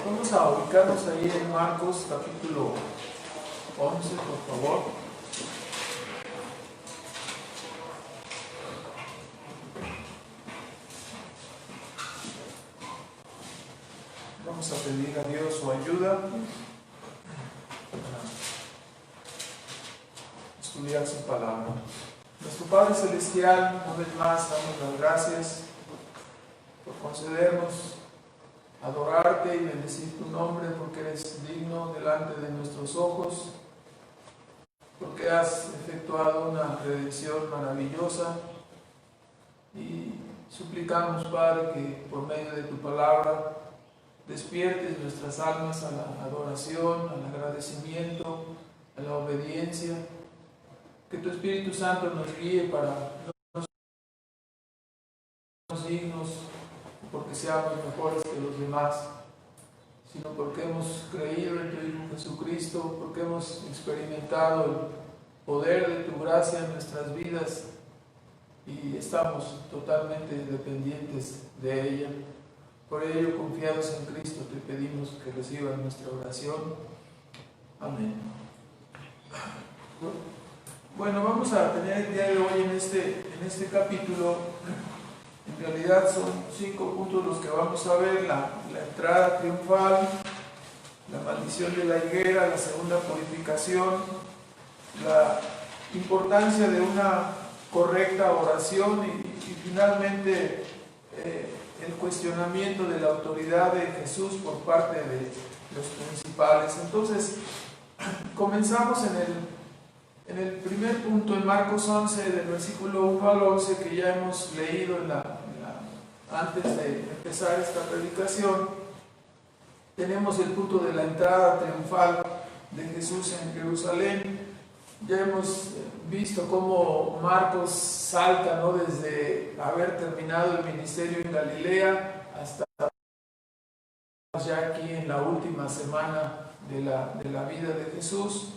Vamos a ubicarnos ahí en Marcos capítulo 11, por favor. Vamos a pedir a Dios su ayuda para estudiar su palabra. Nuestro Padre Celestial, una vez más damos las gracias por concedernos adorarte y bendecir tu nombre, porque eres digno delante de nuestros ojos, porque has efectuado una redención maravillosa, y suplicamos, Padre, que por medio de tu palabra despiertes nuestras almas a la adoración, al agradecimiento, a la obediencia, que tu Espíritu Santo nos guíe para no ser dignos porque seamos mejores que los demás, sino porque hemos creído en tu Hijo Jesucristo, porque hemos experimentado el poder de tu gracia en nuestras vidas y estamos totalmente dependientes de ella. Por ello, confiados en Cristo, te pedimos que recibas nuestra oración. Amén. Bueno, vamos a tener el día de hoy en este capítulo. En realidad son 5 puntos los que vamos a ver: la entrada triunfal, la maldición de la higuera, la segunda purificación, la importancia de una correcta oración y finalmente el cuestionamiento de la autoridad de Jesús por parte de los principales. Entonces, comenzamos en el primer punto, en Marcos 11, del versículo 1 al 11, que ya hemos leído antes de empezar esta predicación. Tenemos el punto de la entrada triunfal de Jesús en Jerusalén. Ya hemos visto cómo Marcos salta, ¿no?, desde haber terminado el ministerio en Galilea hasta ya aquí en la última semana de la vida de Jesús.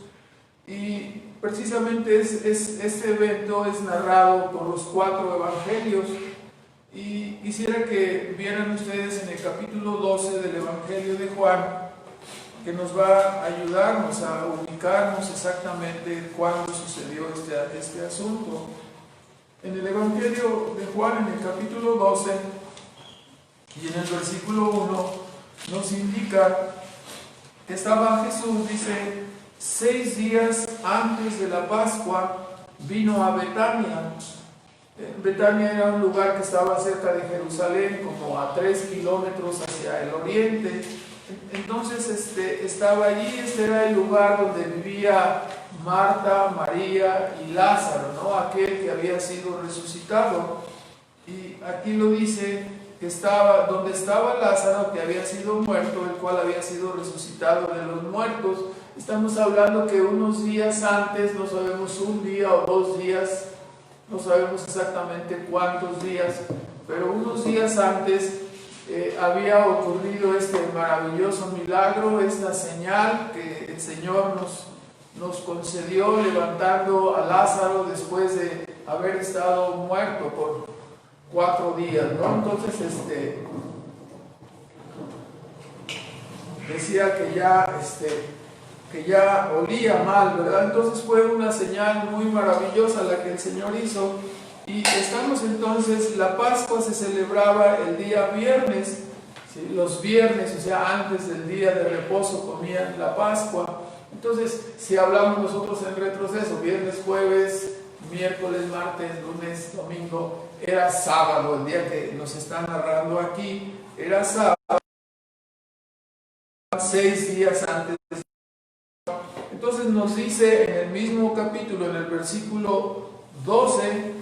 Y precisamente este evento es narrado por los 4 evangelios, y quisiera que vieran ustedes en el capítulo 12 del Evangelio de Juan, que nos va a ayudarnos a ubicarnos exactamente cuándo sucedió este asunto. En el Evangelio de Juan, en el capítulo 12 y en el versículo 1, nos indica que estaba Jesús, dice: 6 días antes de la Pascua vino a Betania. Betania era un lugar que estaba cerca de Jerusalén, como a 3 kilómetros hacia el oriente. Entonces estaba allí. Este era el lugar donde vivía Marta, María y Lázaro, ¿no?, aquel que había sido resucitado. Y aquí lo dice que estaba donde estaba Lázaro, que había sido muerto, el cual había sido resucitado de los muertos. Estamos hablando que unos días antes, no sabemos, un día o 2 días, no sabemos exactamente cuántos días, pero unos días antes había ocurrido este maravilloso milagro, esta señal que el Señor nos concedió, levantando a Lázaro después de haber estado muerto por 4 días, ¿no? Entonces decía que ya olía mal, ¿verdad? Entonces fue una señal muy maravillosa la que el Señor hizo. Y estamos entonces, la Pascua se celebraba el día viernes, ¿sí? Los viernes, o sea, antes del día de reposo, comían la Pascua. Entonces, si hablamos nosotros en retroceso, viernes, jueves, miércoles, martes, lunes, domingo, era sábado, el día que nos están narrando aquí, era sábado, 6 días antes. Entonces nos dice en el mismo capítulo, en el versículo 12,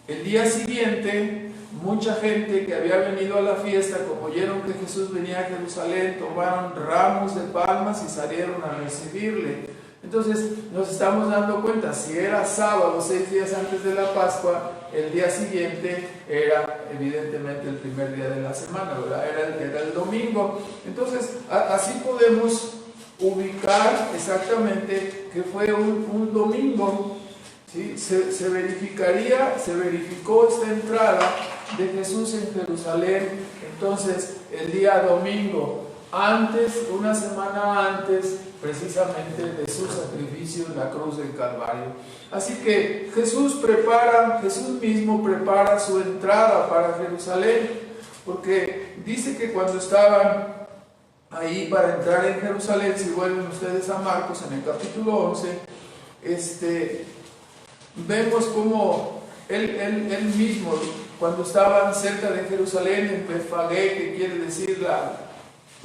el día siguiente, mucha gente que había venido a la fiesta, como oyeron que Jesús venía a Jerusalén, tomaron ramos de palmas y salieron a recibirle. Entonces nos estamos dando cuenta, si era sábado, 6 días antes de la Pascua, el día siguiente era evidentemente el primer día de la semana, ¿verdad? Era el domingo. Entonces así podemos ubicar exactamente que fue un domingo. ¿Sí? Se verificó esta entrada de Jesús en Jerusalén, entonces el día domingo, una semana antes precisamente de su sacrificio en la cruz del Calvario. Así que Jesús mismo prepara su entrada para Jerusalén, porque dice que cuando estaban ahí para entrar en Jerusalén, si vuelven ustedes a Marcos en el capítulo 11, vemos como él mismo, cuando estaban cerca de Jerusalén, en Betfagé, que quiere decir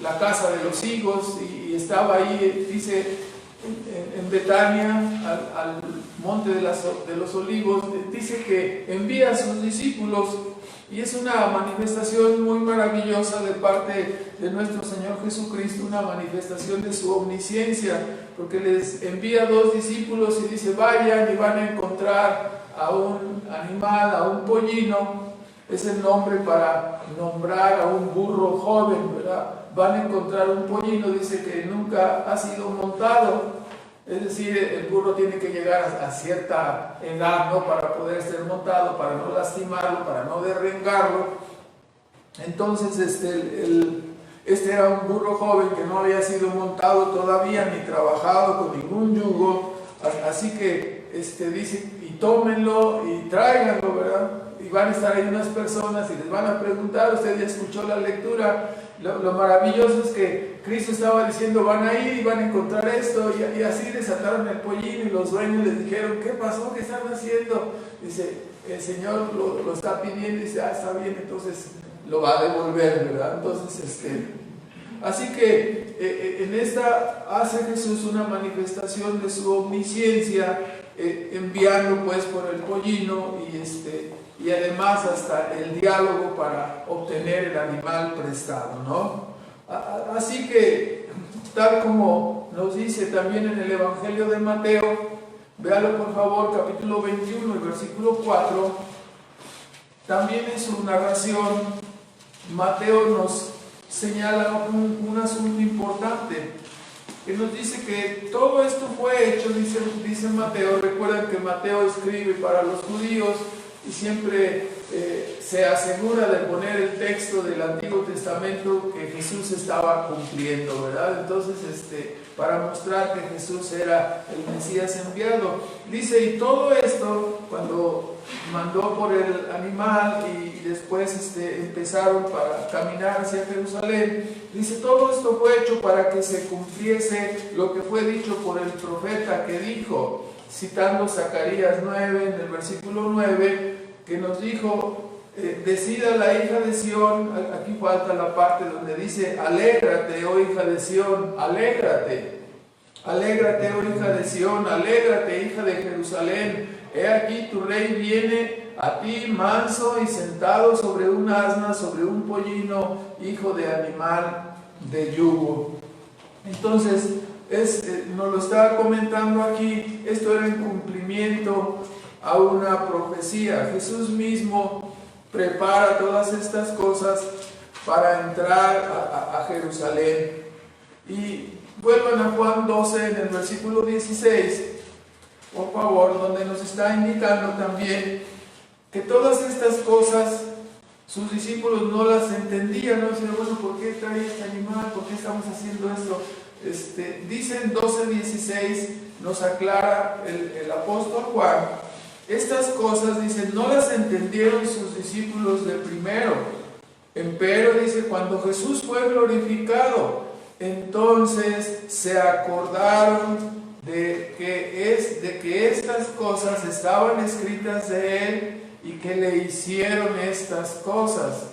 la casa de los higos, y estaba ahí, dice, en Betania, al monte de los olivos, dice que envía a sus discípulos, y es una manifestación muy maravillosa de parte de nuestro Señor Jesucristo, una manifestación de su omnisciencia, porque les envía 2 discípulos y dice: vayan y van a encontrar a un animal, a un pollino. Es el nombre para nombrar a un burro joven, ¿verdad? Van a encontrar un pollino, dice, que nunca ha sido montado. Es decir, el burro tiene que llegar a cierta edad, ¿no?, para poder ser montado, para no lastimarlo, para no derrengarlo. Entonces, este era un burro joven que no había sido montado todavía, ni trabajado con ningún yugo. Así que dice: y tómenlo y tráiganlo, ¿verdad? Y van a estar ahí unas personas y les van a preguntar. Usted ya escuchó la lectura. Lo maravilloso es que Cristo estaba diciendo: van a ir y van a encontrar esto, y así desataron el pollino, y los dueños les dijeron: ¿qué pasó? ¿Qué están haciendo? Dice: el Señor lo está pidiendo. Y dice: está bien, entonces lo va a devolver, ¿verdad? Entonces, así que en esta hace Jesús una manifestación de su omnisciencia, enviando pues por el pollino, y además hasta el diálogo para obtener el animal prestado, ¿no? Así que, tal como nos dice también en el Evangelio de Mateo, véalo por favor, capítulo 21, el versículo 4, también en su narración, Mateo nos señala un asunto importante, que nos dice que todo esto fue hecho, dice Mateo. Recuerdan que Mateo escribe para los judíos y siempre se asegura de poner el texto del Antiguo Testamento que Jesús estaba cumpliendo, ¿verdad? Entonces, para mostrar que Jesús era el Mesías enviado. Dice: y todo esto, cuando mandó por el animal y después empezaron para caminar hacia Jerusalén, dice: todo esto fue hecho para que se cumpliese lo que fue dicho por el profeta, que dijo, citando Zacarías 9, en el versículo 9, que nos dijo: decida la hija de Sión. Aquí falta la parte donde dice: alégrate, oh hija de Sión, alégrate, alégrate, oh hija de Sión, alégrate, hija de Jerusalén. He aquí tu rey viene a ti manso y sentado sobre un asna, sobre un pollino, hijo de animal de yugo. Entonces, nos lo estaba comentando aquí, esto era en cumplimiento a una profecía. Jesús mismo prepara todas estas cosas para entrar a Jerusalén. Y vuelvan a Juan 12 en el versículo 16, por favor, donde nos está indicando también que todas estas cosas sus discípulos no las entendían, no decían: bueno, ¿por qué trae este animal? ¿Por qué estamos haciendo esto? Dicen 12:16, nos aclara el apóstol Juan, estas cosas, dice, no las entendieron sus discípulos de primero. Empero, dice, cuando Jesús fue glorificado, entonces se acordaron de que estas cosas estaban escritas de él y que le hicieron estas cosas.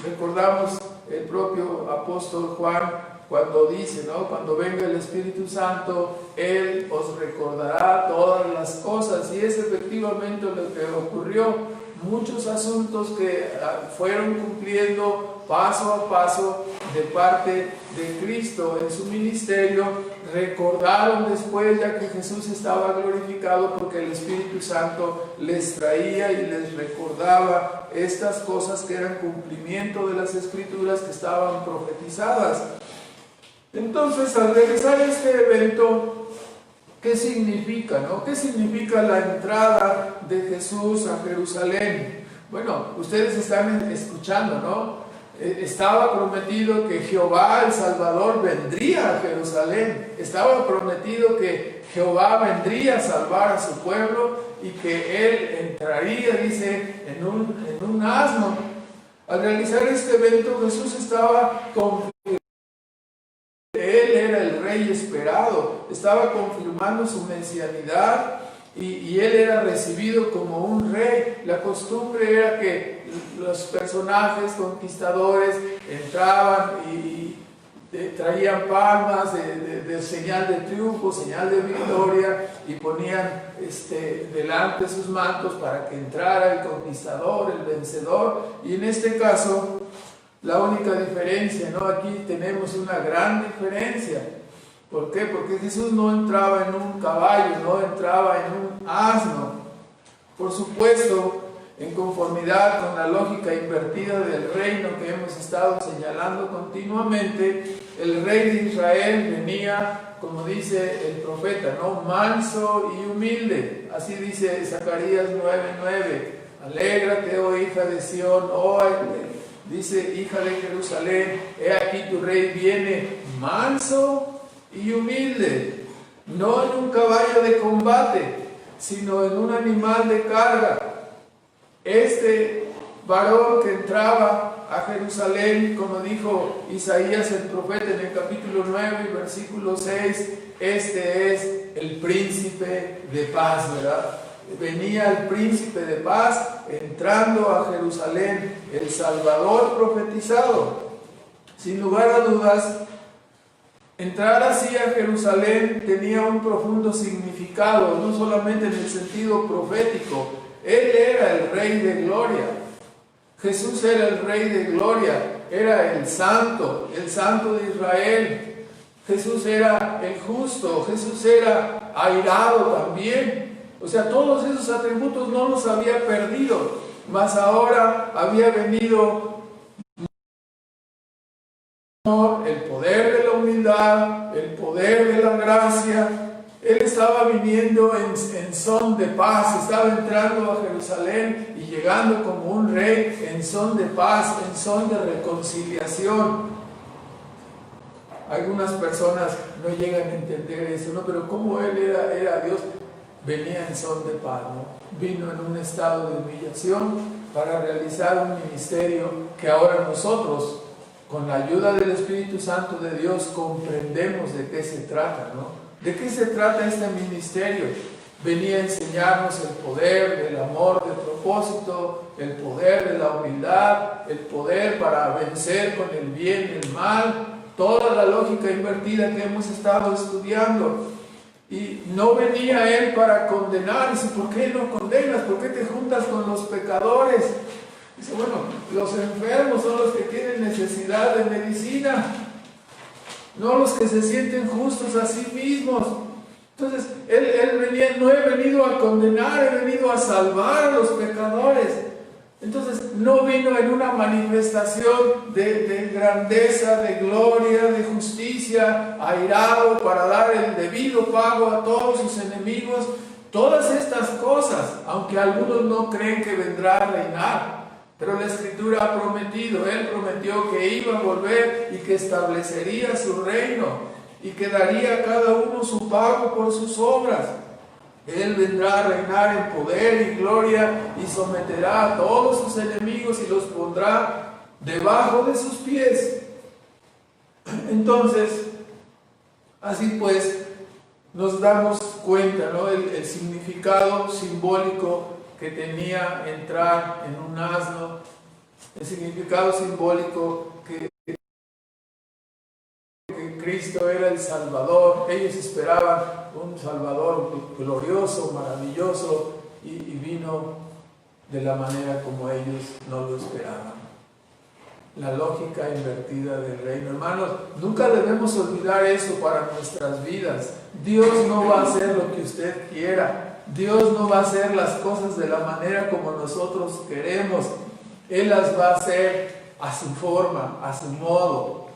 Recordamos el propio apóstol Juan cuando dice, ¿no? Cuando venga el Espíritu Santo, Él os recordará todas las cosas. Y es efectivamente lo que ocurrió. Muchos asuntos que fueron cumpliendo paso a paso de parte de Cristo en su ministerio, recordaron después, ya que Jesús estaba glorificado, porque el Espíritu Santo les traía y les recordaba estas cosas que eran cumplimiento de las Escrituras que estaban profetizadas. Entonces, al regresar a este evento, ¿qué significa, no? ¿Qué significa la entrada de Jesús a Jerusalén? Bueno, ustedes están escuchando, ¿no? Estaba prometido que Jehová el Salvador vendría a Jerusalén. Estaba prometido que Jehová vendría a salvar a su pueblo y que Él entraría, dice, en un asno. Al realizar este evento, Jesús estaba confirmando que Él era el Rey esperado. Estaba confirmando su mesianidad y Él era recibido como un rey. La costumbre era que los personajes conquistadores entraban y traían palmas de señal de triunfo, señal de victoria, y ponían delante sus mantos para que entrara el conquistador, el vencedor. Y en este caso, la única diferencia, ¿no? Aquí tenemos una gran diferencia. ¿Por qué? Porque Jesús no entraba en un caballo, no entraba en un asno. Por supuesto, en conformidad con la lógica invertida del reino que hemos estado señalando continuamente, el rey de Israel venía, como dice el profeta, ¿no? Manso y humilde. Así dice Zacarías 9:9. Alégrate, oh hija de Sión, dice hija de Jerusalén, he aquí tu rey viene manso y humilde, no en un caballo de combate, sino en un animal de carga. Este varón que entraba a Jerusalén, como dijo Isaías el profeta en el capítulo 9 y versículo 6, este es el príncipe de paz, ¿verdad? Venía el príncipe de paz entrando a Jerusalén, el Salvador profetizado. Sin lugar a dudas, entrar así a Jerusalén tenía un profundo significado, no solamente en el sentido profético. Él era el Rey de Gloria. Jesús era el Rey de Gloria, era el Santo de Israel. Jesús era el justo, Jesús era airado también. O sea, todos esos atributos no los había perdido, mas ahora había venido el poder de la humildad, el poder de la gracia. Él estaba viniendo en son de paz, estaba entrando a Jerusalén y llegando como un rey en son de paz, en son de reconciliación. Algunas personas no llegan a entender eso, ¿no? Pero como Él era Dios, venía en son de paz, ¿no? Vino en un estado de humillación para realizar un ministerio que ahora nosotros, con la ayuda del Espíritu Santo de Dios, comprendemos de qué se trata, ¿no? ¿De qué se trata este ministerio? Venía a enseñarnos el poder del amor de propósito, el poder de la humildad, el poder para vencer con el bien y el mal, toda la lógica invertida que hemos estado estudiando. Y no venía Él para condenar. Dice, ¿por qué no condenas? ¿Por qué te juntas con los pecadores? Dice, bueno, los enfermos son los que tienen necesidad de medicina, no los que se sienten justos a sí mismos. Entonces, él venía, no he venido a condenar, he venido a salvar a los pecadores. Entonces, no vino en una manifestación de grandeza, de gloria, de justicia, airado para dar el debido pago a todos sus enemigos. Todas estas cosas, aunque algunos no creen que vendrá a reinar, pero la Escritura ha prometido, Él prometió que iba a volver y que establecería su reino y que daría a cada uno su pago por sus obras. Él vendrá a reinar en poder y gloria y someterá a todos sus enemigos y los pondrá debajo de sus pies. Entonces, así pues, nos damos cuenta, ¿no? El significado simbólico que tenía entrar en un asno, el significado simbólico que Cristo era el Salvador. Ellos esperaban un Salvador glorioso, maravilloso, y vino de la manera como ellos no lo esperaban. La lógica invertida del reino. Hermanos, nunca debemos olvidar eso para nuestras vidas. Dios no va a hacer lo que usted quiera. Dios no va a hacer las cosas de la manera como nosotros queremos. Él las va a hacer a su forma, a su modo,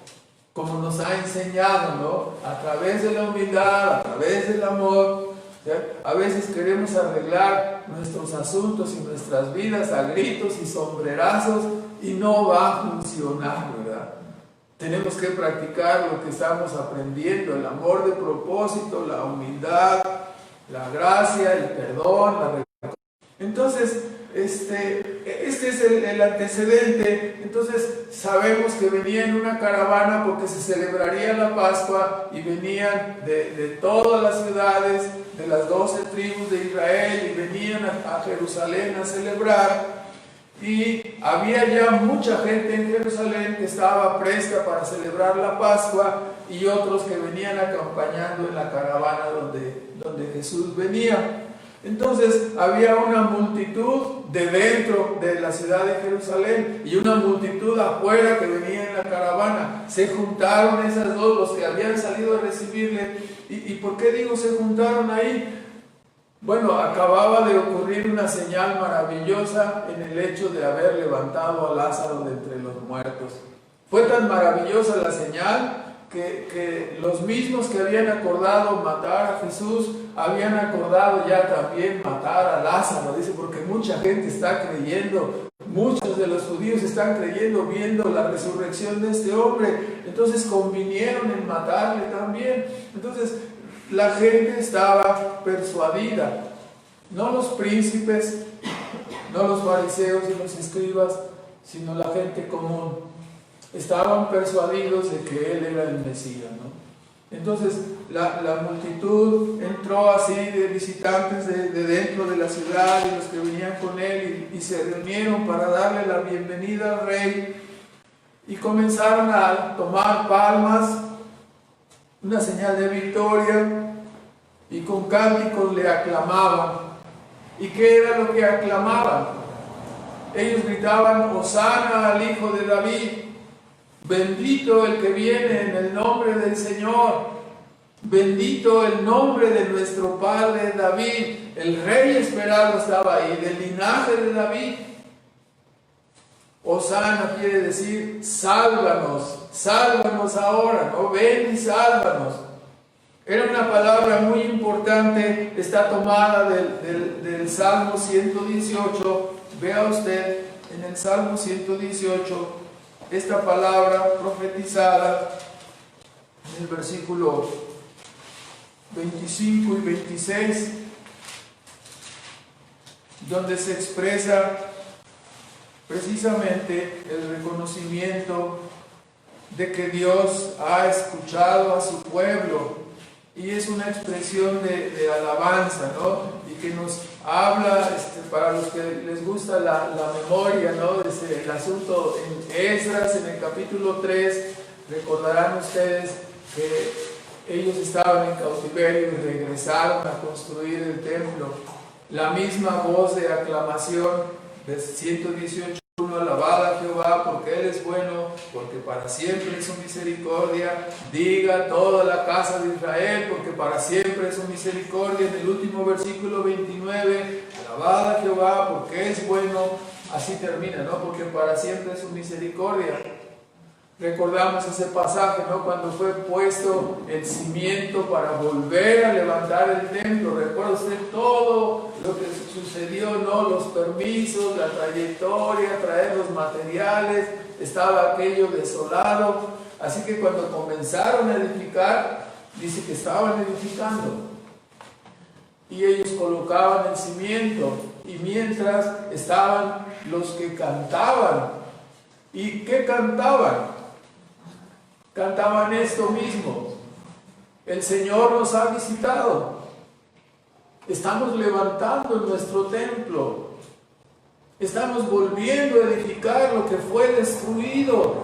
como nos ha enseñado, ¿no? A través de la humildad, a través del amor. A veces queremos arreglar nuestros asuntos y nuestras vidas a gritos y sombrerazos y no va a funcionar, ¿verdad? Tenemos que practicar lo que estamos aprendiendo, el amor de propósito, la humildad, la gracia, el perdón, la recompensa. Entonces, este es el antecedente. Entonces sabemos que venía en una caravana porque se celebraría la Pascua y venían de todas las ciudades, de las 12 tribus de Israel, y venían a Jerusalén a celebrar. Y había ya mucha gente en Jerusalén que estaba presta para celebrar la Pascua y otros que venían acompañando en la caravana donde Jesús venía. Entonces había una multitud de dentro de la ciudad de Jerusalén y una multitud afuera que venía en la caravana. Se juntaron esas dos, los que habían salido a recibirle. ¿Y por qué digo se juntaron ahí? Bueno, acababa de ocurrir una señal maravillosa en el hecho de haber levantado a Lázaro de entre los muertos. Fue tan maravillosa la señal que los mismos que habían acordado matar a Jesús habían acordado ya también matar a Lázaro. Dice, porque mucha gente está creyendo, muchos de los judíos están creyendo, viendo la resurrección de este hombre. Entonces convinieron en matarle también. Entonces la gente estaba persuadida, no los príncipes, no los fariseos y los escribas, sino la gente común. Estaban persuadidos de que él era el Mesías, ¿no? Entonces la multitud entró así de visitantes de dentro de la ciudad y los que venían con él y se reunieron para darle la bienvenida al rey y comenzaron a tomar palmas, una señal de victoria, y con cánticos le aclamaban. ¿Y qué era lo que aclamaban? Ellos gritaban, Hosana al Hijo de David, bendito el que viene en el nombre del Señor, bendito el nombre de nuestro Padre David. El rey esperado estaba ahí, del linaje de David. Hosana quiere decir, sálvanos, sálvanos ahora, ¿no? Ven y sálvanos. Era una palabra muy importante, está tomada del Salmo 118. Vea usted en el Salmo 118 esta palabra profetizada en el versículo 25 y 26, donde se expresa precisamente el reconocimiento de que Dios ha escuchado a su pueblo. Y es una expresión de alabanza, ¿no? Y que nos habla, para los que les gusta la memoria, ¿no? El asunto en Esdras, en el capítulo 3, recordarán ustedes que ellos estaban en cautiverio y regresaron a construir el templo. La misma voz de aclamación de 118. Alabad a Jehová porque Él es bueno, porque para siempre es su misericordia. Diga toda la casa de Israel, porque para siempre es su misericordia. En el último versículo 29, alabad a Jehová porque es bueno. Así termina, ¿no? Porque para siempre es su misericordia. Recordamos ese pasaje, ¿no? Cuando fue puesto el cimiento para volver a levantar el templo. Recuerda usted todo lo que sucedió, ¿no? Los permisos, la trayectoria, traer los materiales, estaba aquello desolado. Así que cuando comenzaron a edificar, dice que estaban edificando. Y ellos colocaban el cimiento. Y mientras estaban los que cantaban. ¿Y qué cantaban? Cantaban esto mismo: el Señor nos ha visitado, estamos levantando nuestro templo, estamos volviendo a edificar lo que fue destruido.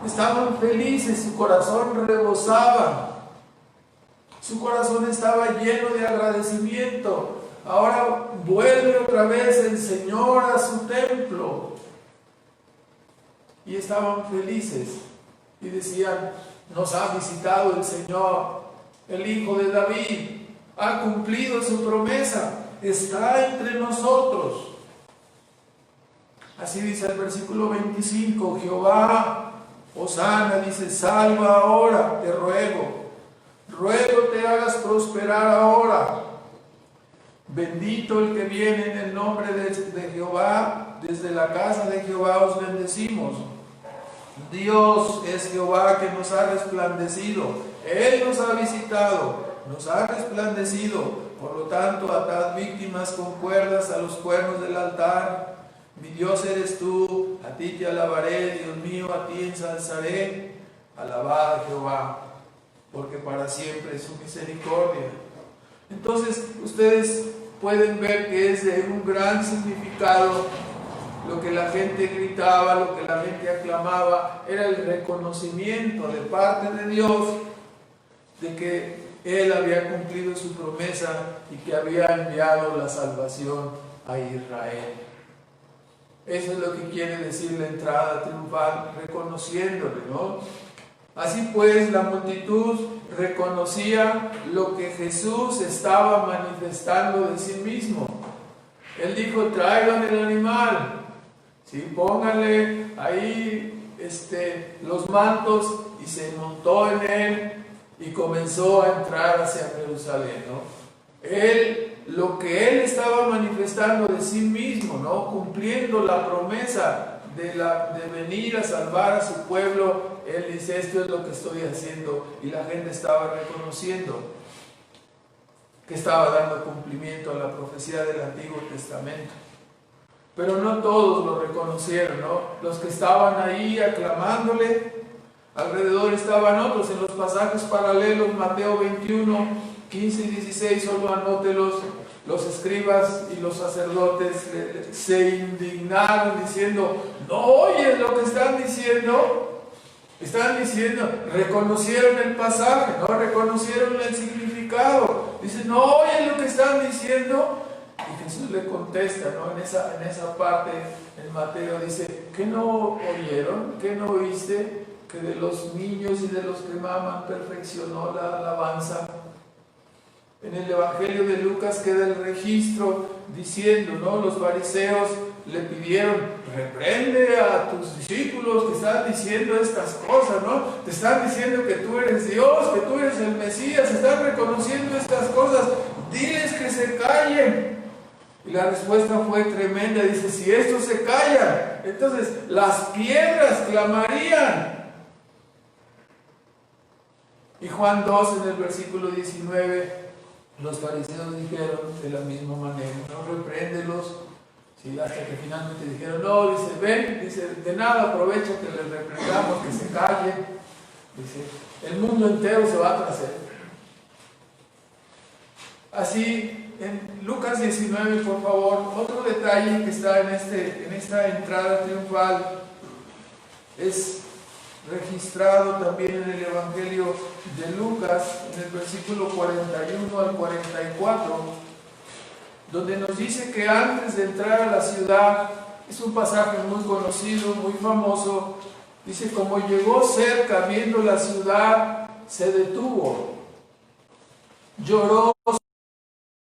Estaban felices, su corazón rebosaba, su corazón estaba lleno de agradecimiento. Ahora vuelve otra vez el Señor a su templo, y estaban felices. Y decían, nos ha visitado el Señor, el Hijo de David, ha cumplido su promesa, está entre nosotros. Así dice el versículo 25, Jehová, Hosana, dice, salva ahora, te ruego te hagas prosperar ahora. Bendito el que viene en el nombre de Jehová, desde la casa de Jehová os bendecimos. Dios es Jehová que nos ha resplandecido, Él nos ha visitado, nos ha resplandecido. Por lo tanto, atad víctimas con cuerdas a los cuernos del altar. Mi Dios eres tú, a ti te alabaré, Dios mío, a ti ensalzaré. Alabad a Jehová, porque para siempre es su misericordia. Entonces, ustedes pueden ver que es de un gran significado lo que la gente gritaba, lo que la gente aclamaba, era el reconocimiento de parte de Dios de que Él había cumplido su promesa y que había enviado la salvación a Israel. Eso es lo que quiere decir la entrada triunfal, reconociéndole, ¿no? Así pues, la multitud reconocía lo que Jesús estaba manifestando de sí mismo. Él dijo: traigan el animal, ¿sí? Pónganle ahí los mantos, y se montó en él y comenzó a entrar hacia Jerusalén, ¿no? Lo que él estaba manifestando de sí mismo, ¿no? Cumpliendo la promesa de venir a salvar a su pueblo. Él dice: esto es lo que estoy haciendo, y la gente estaba reconociendo que estaba dando cumplimiento a la profecía del Antiguo Testamento. Pero no todos lo reconocieron, ¿no? Los que estaban ahí aclamándole, alrededor estaban otros. En los pasajes paralelos, Mateo 21, 15 y 16, solo anótelos. Los escribas y los sacerdotes se indignaron diciendo: ¿no oyen lo que están diciendo? Están diciendo, reconocieron el pasaje, no reconocieron el significado. Dicen: ¿no oyen lo que están diciendo? Y Jesús le contesta, ¿no? En esa parte, en Mateo, dice: ¿qué no oyeron? ¿Qué no oíste? Que de los niños y de los que maman perfeccionó la alabanza. En el Evangelio de Lucas queda el registro diciendo, ¿no? Los fariseos le pidieron: reprende a tus discípulos que están diciendo estas cosas, ¿no? Te están diciendo que tú eres Dios, que tú eres el Mesías, están reconociendo estas cosas, diles que se callen. Y la respuesta fue tremenda, dice: si estos se callan, entonces las piedras clamarían. Y Juan 2, en el versículo 19, los fariseos dijeron de la misma manera: no, repréndelos. Sí, hasta que finalmente dijeron: no, dice, ven, dice, de nada aprovecha que les reprendamos, que se callen. Dice, el mundo entero se va tras él. Así, en Lucas 19, por favor, otro detalle que está en esta entrada triunfal es registrado también en el Evangelio de Lucas, en el versículo 41 al 44, donde nos dice que antes de entrar a la ciudad, es un pasaje muy conocido, muy famoso, dice: como llegó cerca viendo la ciudad, se detuvo, lloró,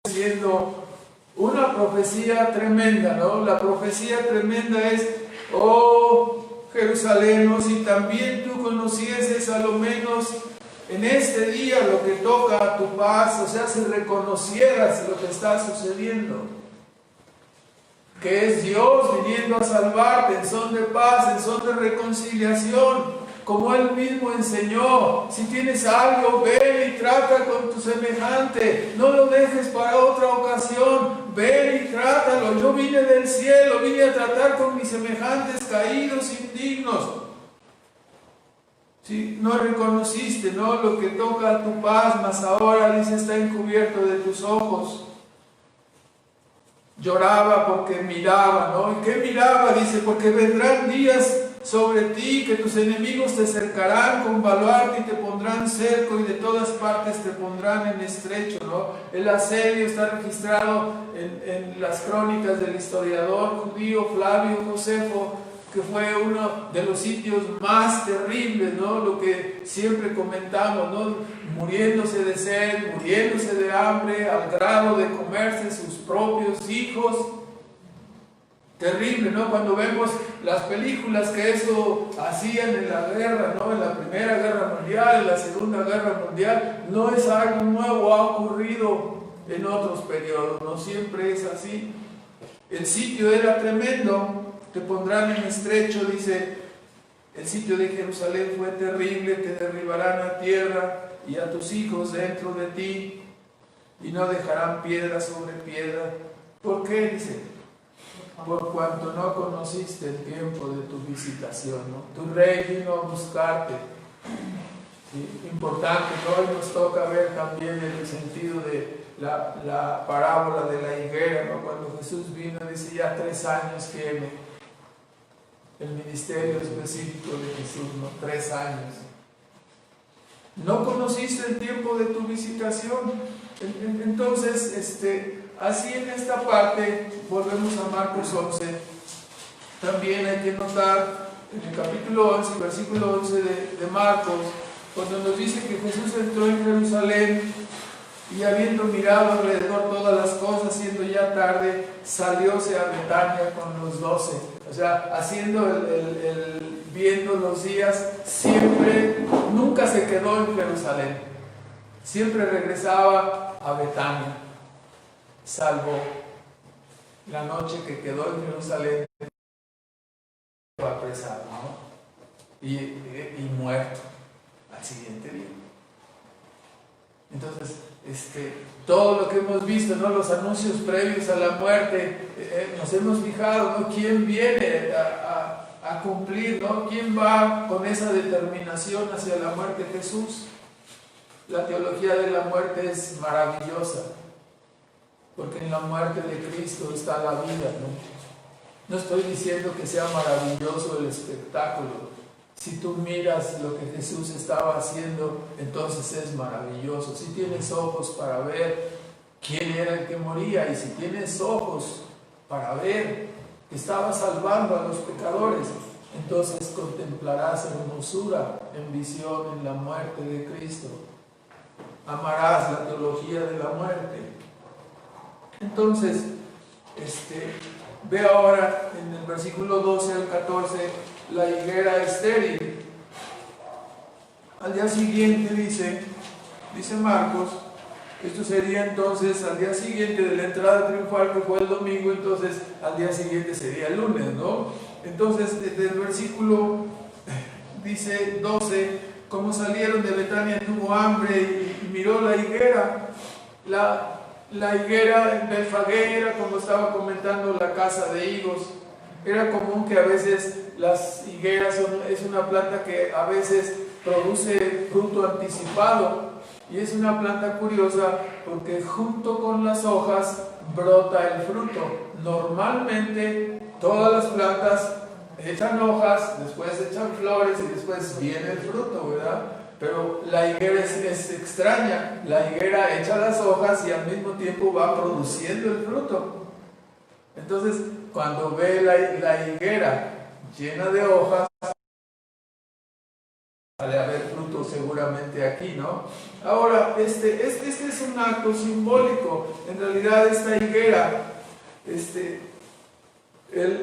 diciendo, una profecía tremenda, ¿no? La profecía tremenda es: oh Jerusalén, si también tú conocieses a lo menos en este día lo que toca a tu paz, o sea, si reconocieras lo que está sucediendo, que es Dios viniendo a salvarte en son de paz, en son de reconciliación, como Él mismo enseñó. Si tienes algo, ven y trata con tu semejante, no lo dejes para otra ocasión, ven y trátalo. Yo vine del cielo, vine a tratar con mis semejantes caídos, indignos. Si no reconociste, ¿no?, lo que toca a tu paz, mas ahora, dice, está encubierto de tus ojos. Lloraba porque miraba, ¿no? ¿Y qué miraba? Dice: porque vendrán días sobre ti que tus enemigos te cercarán con baluarte y te pondrán cerco, y de todas partes te pondrán en estrecho, ¿no? El asedio está registrado en las crónicas del historiador judío Flavio Josefo, que fue uno de los sitios más terribles, ¿no? Lo que siempre comentamos, ¿no? Muriéndose de sed, muriéndose de hambre, al grado de comerse sus propios hijos. Terrible, ¿no? Cuando vemos las películas que eso hacían en la guerra, ¿no? En la Primera Guerra Mundial, en la Segunda Guerra Mundial, no es algo nuevo, ha ocurrido en otros periodos, no siempre es así. El sitio era tremendo, te pondrán en estrecho, dice, el sitio de Jerusalén fue terrible, te derribarán a tierra y a tus hijos dentro de ti, y no dejarán piedra sobre piedra. ¿Por qué? Dice, por cuanto no conociste el tiempo de tu visitación, ¿no? Tu rey vino a buscarte. Sí, importante, ¿no? Hoy nos toca ver también el sentido de la parábola de la higuera, ¿no? Cuando Jesús vino, dice, ya 3 años tiene el ministerio específico de Jesús, ¿no? 3 años. No conociste el tiempo de tu visitación. Entonces, así en esta parte, volvemos a Marcos 11, también hay que notar en el capítulo 11, versículo 11 de Marcos, cuando nos dice que Jesús entró en Jerusalén y habiendo mirado alrededor todas las cosas, siendo ya tarde, salióse a Betania con los 12. O sea, haciendo viendo los días, siempre, nunca se quedó en Jerusalén. Siempre regresaba a Betania, salvo la noche que quedó en Jerusalén, fue apresado, ¿no? y muerto al siguiente día. Entonces, todo lo que hemos visto, ¿no? Los anuncios previos a la muerte, nos hemos fijado, ¿no? ¿Quién viene a cumplir, ¿no? ¿Quién va con esa determinación hacia la muerte? Jesús. La teología de la muerte es maravillosa, porque en la muerte de Cristo está la vida, ¿no? No estoy diciendo que sea maravilloso el espectáculo. Si tú miras lo que Jesús estaba haciendo, entonces es maravilloso. Si tienes ojos para ver quién era el que moría, y si tienes ojos para ver que estaba salvando a los pecadores, entonces contemplarás hermosura en visión en la muerte de Cristo. Amarás la teología de la muerte. Entonces, ve ahora en el versículo 12 al 14, la higuera estéril. Al día siguiente dice Marcos, esto sería entonces al día siguiente de la entrada triunfal, que fue el domingo, entonces al día siguiente sería el lunes, ¿no? Entonces, desde el versículo, dice 12, como salieron de Betania tuvo hambre y miró la higuera. La higuera en Betfagé era, como estaba comentando, la casa de higos. Era común que a veces las higueras es una planta que a veces produce fruto anticipado, y es una planta curiosa porque junto con las hojas brota el fruto. Normalmente todas las plantas echan hojas, después echan flores y después viene el fruto, ¿verdad? Pero la higuera es extraña. La higuera echa las hojas y al mismo tiempo va produciendo el fruto. Entonces, cuando ve la higuera llena de hojas, vale haber fruto seguramente aquí, ¿no? Ahora, este es un acto simbólico. En realidad, esta higuera,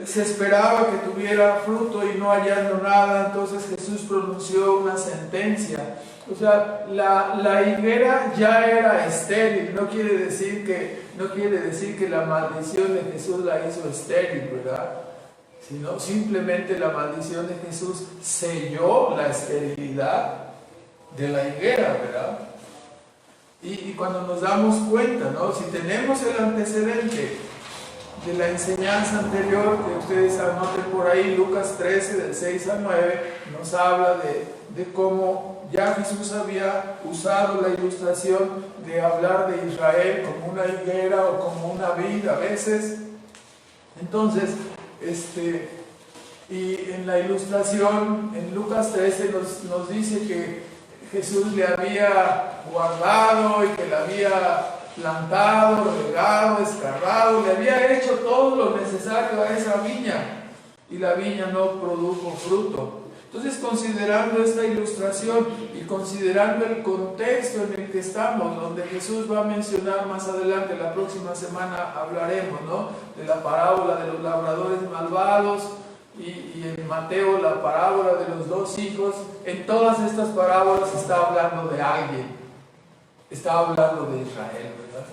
se esperaba que tuviera fruto y no hallando nada, entonces Jesús pronunció una sentencia. O sea, la higuera ya era estéril. No quiere decir que la maldición de Jesús la hizo estéril, ¿verdad? Sino simplemente la maldición de Jesús selló la esterilidad de la higuera, ¿verdad? Y cuando nos damos cuenta, ¿no? Si tenemos el antecedente de la enseñanza anterior, que ustedes anoten por ahí, Lucas 13, del 6 al 9, nos habla de cómo ya Jesús había usado la ilustración de hablar de Israel como una higuera o como una vid a veces. Entonces, y en la ilustración, en Lucas 13 nos dice que Jesús le había guardado y que le había plantado, regado, escarbado, le había hecho todo lo necesario a esa viña, y la viña no produjo fruto. Entonces, considerando esta ilustración y considerando el contexto en el que estamos, donde Jesús va a mencionar más adelante, la próxima semana hablaremos, ¿no?, de la parábola de los labradores malvados, y en Mateo la parábola de los 2 hijos. En todas estas parábolas está hablando de alguien, está hablando de Israel, ¿verdad?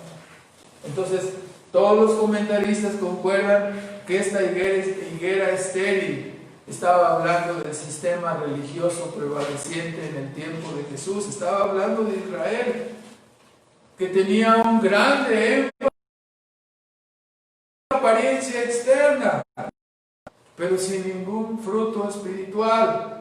Entonces, todos los comentaristas concuerdan que esta higuera estéril estaba hablando del sistema religioso prevaleciente en el tiempo de Jesús, estaba hablando de Israel, que tenía un grande énfasis en la apariencia externa, pero sin ningún fruto espiritual,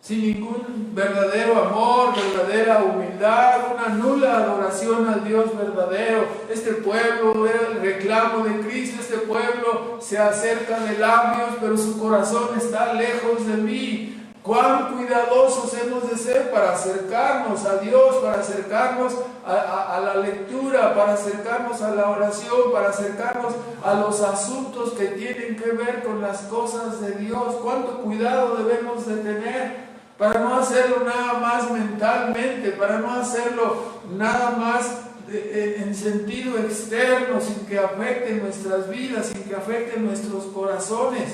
sin ningún verdadero amor, verdadera humildad, una nula adoración al Dios verdadero. Este pueblo era el reclamo de Cristo, este pueblo se acerca de labios, pero su corazón está lejos de mí. Cuán cuidadosos hemos de ser para acercarnos a Dios, para acercarnos a la lectura, para acercarnos a la oración, para acercarnos a los asuntos que tienen que ver con las cosas de Dios. Cuánto cuidado debemos de tener para no hacerlo nada más mentalmente, para no hacerlo nada más en sentido externo, sin que afecte nuestras vidas, sin que afecte nuestros corazones.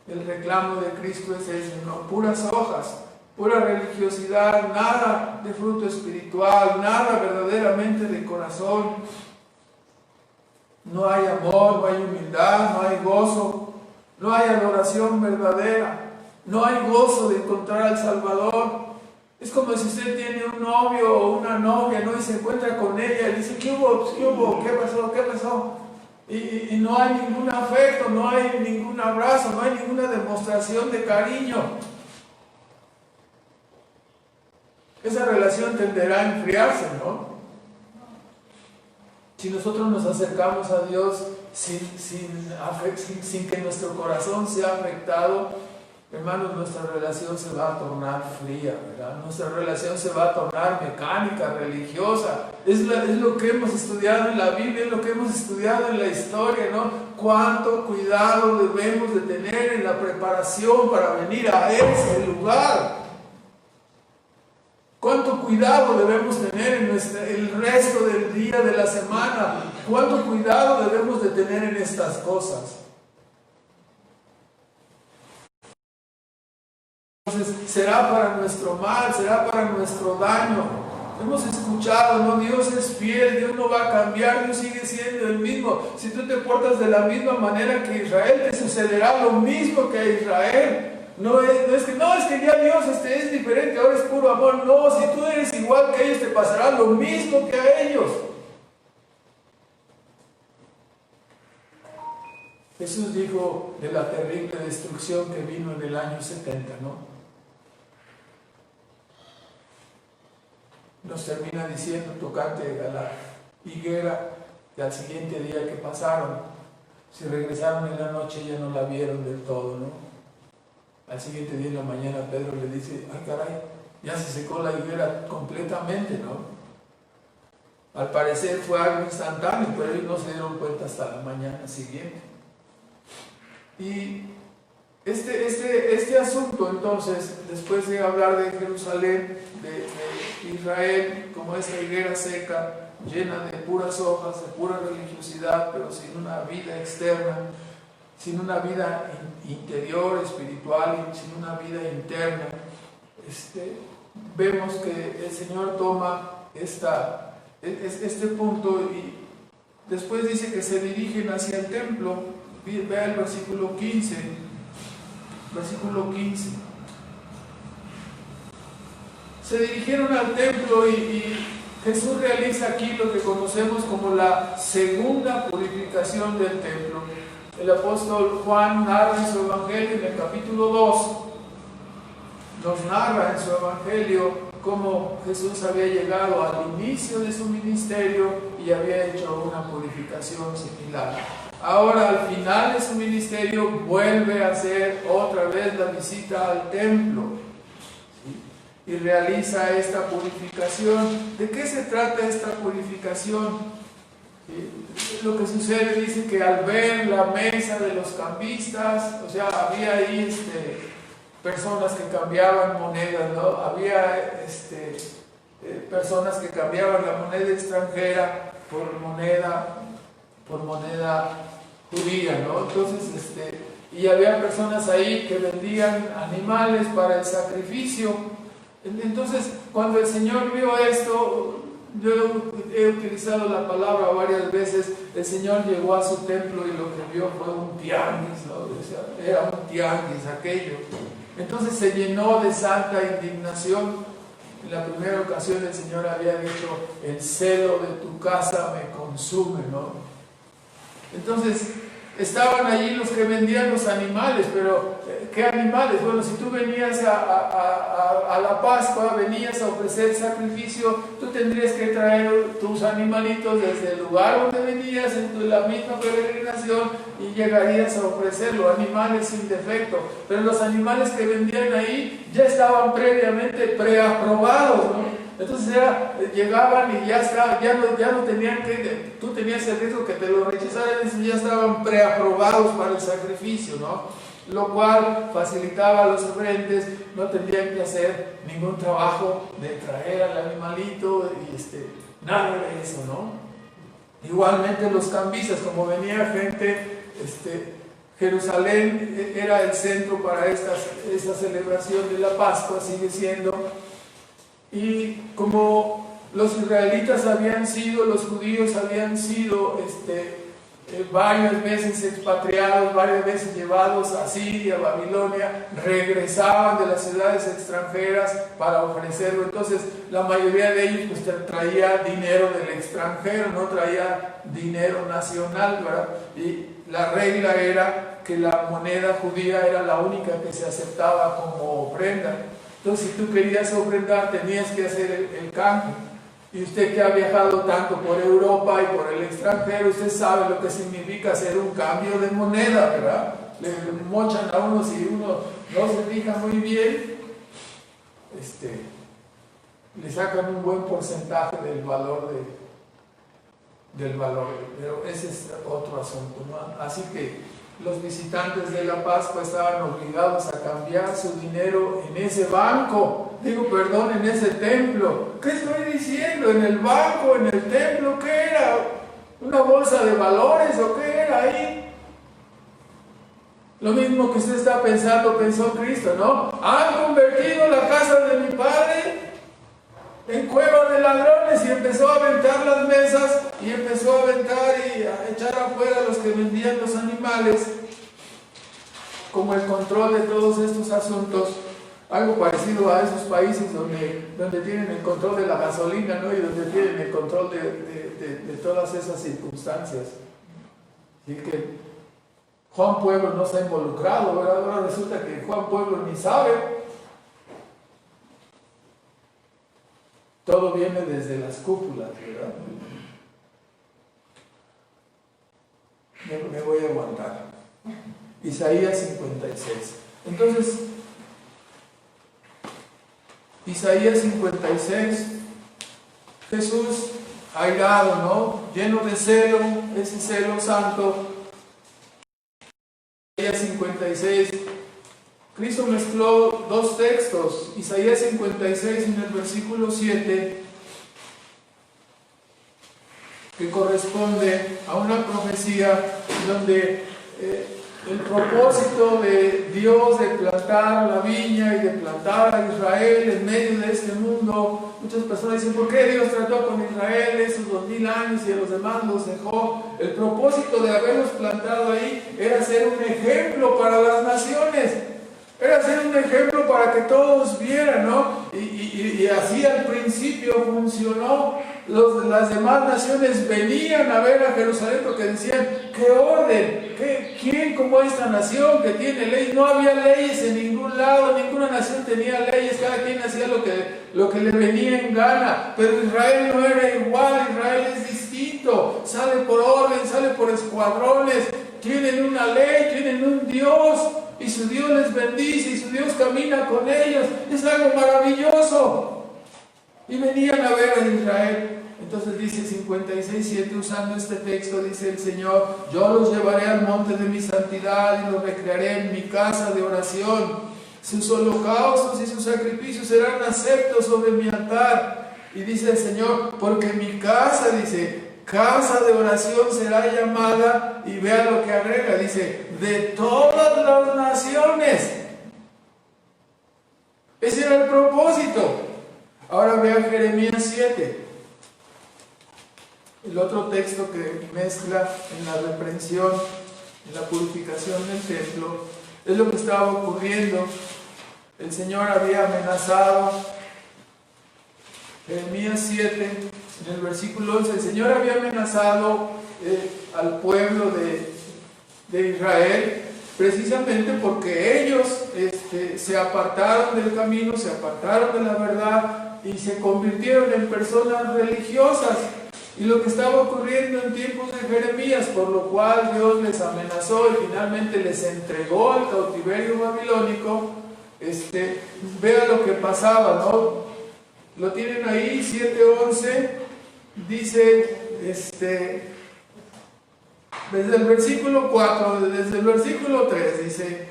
El reclamo de Cristo es ese, ¿no? Puras hojas, pura religiosidad, nada de fruto espiritual, nada verdaderamente de corazón. No hay amor, no hay humildad, no hay gozo, no hay adoración verdadera. No hay gozo de encontrar al Salvador. Es como si usted tiene un novio o una novia, ¿no? Y se encuentra con ella y dice, ¿qué hubo? ¿Qué hubo? ¿Qué pasó? ¿Qué pasó? Y no hay ningún afecto, no hay ningún abrazo, no hay ninguna demostración de cariño. Esa relación tenderá a enfriarse, ¿no? Si nosotros nos acercamos a Dios sin que nuestro corazón sea afectado, hermanos, nuestra relación se va a tornar fría, ¿verdad? Nuestra relación se va a tornar mecánica, religiosa. Es lo que hemos estudiado en la Biblia, es lo que hemos estudiado en la historia, ¿no? Cuánto cuidado debemos de tener en la preparación para venir a ese lugar. Cuánto cuidado debemos tener en el resto del día de la semana. Cuánto cuidado debemos de tener en estas cosas. Entonces, será para nuestro mal, será para nuestro daño. Hemos escuchado, ¿no? Dios es fiel, Dios no va a cambiar, Dios sigue siendo el mismo. Si tú te portas de la misma manera que Israel, te sucederá lo mismo que a Israel. No es que ya Dios es diferente, ahora es puro amor. No, si tú eres igual que ellos, te pasará lo mismo que a ellos. Jesús dijo de la terrible destrucción que vino en el año 70, ¿no? Nos termina diciendo tocante a la higuera que al siguiente día que pasaron, si regresaron en la noche ya no la vieron del todo, ¿no? Al siguiente día en la mañana Pedro le dice, ay caray, ya se secó la higuera completamente, ¿no? Al parecer fue algo instantáneo, pero ellos no se dieron cuenta hasta la mañana siguiente. Y este asunto, entonces, después de hablar de Jerusalén, de Israel, como esta higuera seca, llena de puras hojas, de pura religiosidad, pero sin una vida externa, sin una vida interior, espiritual, y sin una vida interna, vemos que el Señor toma este punto y después dice que se dirigen hacia el templo. Vea el versículo 15. Versículo 15. Se dirigieron al templo y Jesús realiza aquí lo que conocemos como la segunda purificación del templo. El apóstol Juan narra en su evangelio, en el capítulo 2, nos narra en su evangelio cómo Jesús había llegado al inicio de su ministerio y había hecho una purificación similar. Ahora, al final de su ministerio, vuelve a hacer otra vez la visita al templo, ¿sí? Y realiza esta purificación. ¿De qué se trata esta purificación? ¿Sí? Lo que sucede, dice que al ver la mesa de los cambistas, o sea, había ahí personas que cambiaban monedas, ¿no? Había personas que cambiaban la moneda extranjera por moneda judía, ¿no? Entonces, y había personas ahí que vendían animales para el sacrificio. Entonces, cuando el Señor vio esto, Yo he utilizado la palabra varias veces. El Señor llegó a su templo y lo que vio fue un tianguis, ¿no? O sea, era un tianguis aquello. Entonces se llenó de santa indignación. En la primera ocasión el Señor había dicho: el celo de tu casa me consume, ¿no? Entonces estaban allí los que vendían los animales, pero ¿qué animales? Bueno, si tú venías a la Pascua, venías a ofrecer sacrificio, tú tendrías que traer tus animalitos desde el lugar donde venías, en la misma peregrinación, y llegarías a ofrecerlo, animales sin defecto. Pero los animales que vendían ahí ya estaban previamente preaprobados, ¿no? Entonces llegaban y ya no tenían que, tú tenías el riesgo que te lo rechazaran, ya estaban preaprobados para el sacrificio, ¿no? Lo cual facilitaba a los ofrendes, no tendrían que hacer ningún trabajo de traer al animalito y nada de eso, ¿no? Igualmente los cambistas, como venía gente, Jerusalén era el centro para esta celebración de la Pascua, sigue siendo. Y como los israelitas habían sido, los judíos habían sido varias veces expatriados, varias veces llevados a Siria, a Babilonia, regresaban de las ciudades extranjeras para ofrecerlo. Entonces la mayoría de ellos pues traía dinero del extranjero, no traía dinero nacional, ¿verdad? Y la regla era que la moneda judía era la única que se aceptaba como ofrenda. Entonces, si tú querías ofrendar, tenías que hacer el cambio. Y usted que ha viajado tanto por Europa y por el extranjero, usted sabe lo que significa hacer un cambio de moneda, ¿verdad? Le mochan a uno si uno no se fija muy bien, le sacan un buen porcentaje del valor pero ese es otro asunto, ¿no? Así que los visitantes de la Pascua estaban obligados a cambiar su dinero en ese banco, en ese templo. ¿Qué estoy diciendo? ¿En el banco, en el templo? ¿Qué era? ¿Una bolsa de valores o qué era ahí? Lo mismo que usted está pensando, pensó Cristo, ¿no? Han convertido la casa de mi Padre en cueva de ladrones, y empezó a aventar las mesas y empezó a aventar y a echar afuera a los que vendían los animales, como el control de todos estos asuntos, algo parecido a esos países donde tienen el control de la gasolina, ¿no? Y donde tienen el control de todas esas circunstancias. Así que Juan Pueblo no se ha involucrado, ¿verdad? Ahora resulta que Juan Pueblo ni sabe. Todo viene desde las cúpulas, ¿verdad? Me voy a aguantar. Isaías 56. Entonces, Isaías 56, Jesús airado, ¿no? Lleno de celo, ese celo santo. Isaías 56. Cristo mezcló dos textos, Isaías 56 en el versículo 7, que corresponde a una profecía donde el propósito de Dios de plantar la viña y de plantar a Israel en medio de este mundo. Muchas personas dicen: ¿por qué Dios trató con Israel esos 2000 años y a los demás los dejó? El propósito de haberlos plantado ahí era ser un ejemplo para las naciones. Era ser un ejemplo para que todos vieran, ¿no? Y así al principio funcionó. Las demás naciones venían a ver a Jerusalén porque decían: ¿qué orden? ¿Quién como esta nación que tiene leyes? No había leyes en ningún lado, ninguna nación tenía leyes, cada quien hacía lo que le venía en gana. Pero Israel no era igual, Israel es distinto, sale por orden, sale por escuadrones, tienen una ley, tienen un Dios. Y su Dios les bendice, y su Dios camina con ellos. Es algo maravilloso. Y venían a ver a Israel. Entonces dice 56:7, usando este texto, dice el Señor: yo los llevaré al monte de mi santidad y los recrearé en mi casa de oración. Sus holocaustos y sus sacrificios serán aceptos sobre mi altar. Y dice el Señor: porque mi casa, dice, casa de oración será llamada. Y vea lo que agrega, dice: de todas las naciones. Ese era el propósito. Ahora vea Jeremías 7. El otro texto que mezcla en la reprensión, en la purificación del templo, es lo que estaba ocurriendo. El Señor había amenazado, Jeremías 7, en el versículo 11, el Señor había amenazado al pueblo de Israel, precisamente porque ellos se apartaron del camino, se apartaron de la verdad y se convirtieron en personas religiosas. Y lo que estaba ocurriendo en tiempos de Jeremías, por lo cual Dios les amenazó y finalmente les entregó al cautiverio babilónico, vea lo que pasaba, ¿no? Lo tienen ahí, 7:11, dice, desde el versículo 4, desde el versículo 3, dice,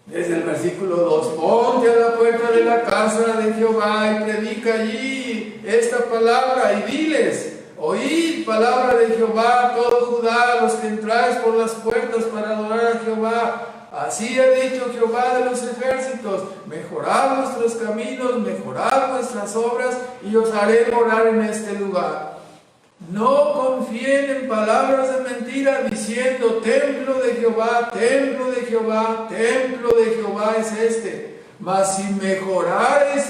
desde el versículo 2, ponte a la puerta de la casa de Jehová y predica allí esta palabra y diles, oíd palabra de Jehová, todo Judá, los que entráis por las puertas para adorar a Jehová. Así ha dicho Jehová de los ejércitos, mejorad vuestros caminos, mejorad vuestras obras, y os haré morar en este lugar. No confíen en palabras de mentira, diciendo, templo de Jehová, templo de Jehová, templo de Jehová es este. Mas si mejorares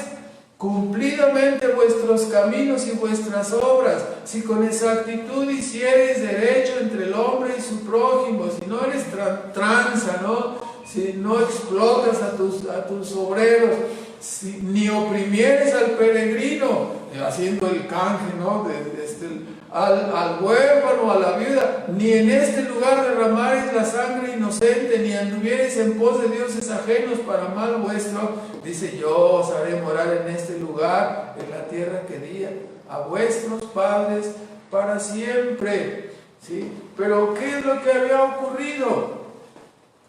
cumplidamente vuestros caminos y vuestras obras, si con exactitud hiciereis derecho entre el hombre y su prójimo, si no eres tranza, ¿no? Si no explotas a tus obreros, ni oprimieres al peregrino, haciendo el canje, ¿no? Al huérfano, a la viuda, ni en este lugar derramaréis la sangre inocente, ni anduviereis en pos de dioses ajenos para mal vuestro, dice, yo os haré morar en este lugar, en la tierra que di a vuestros padres para siempre. ¿Sí? Pero ¿qué es lo que había ocurrido?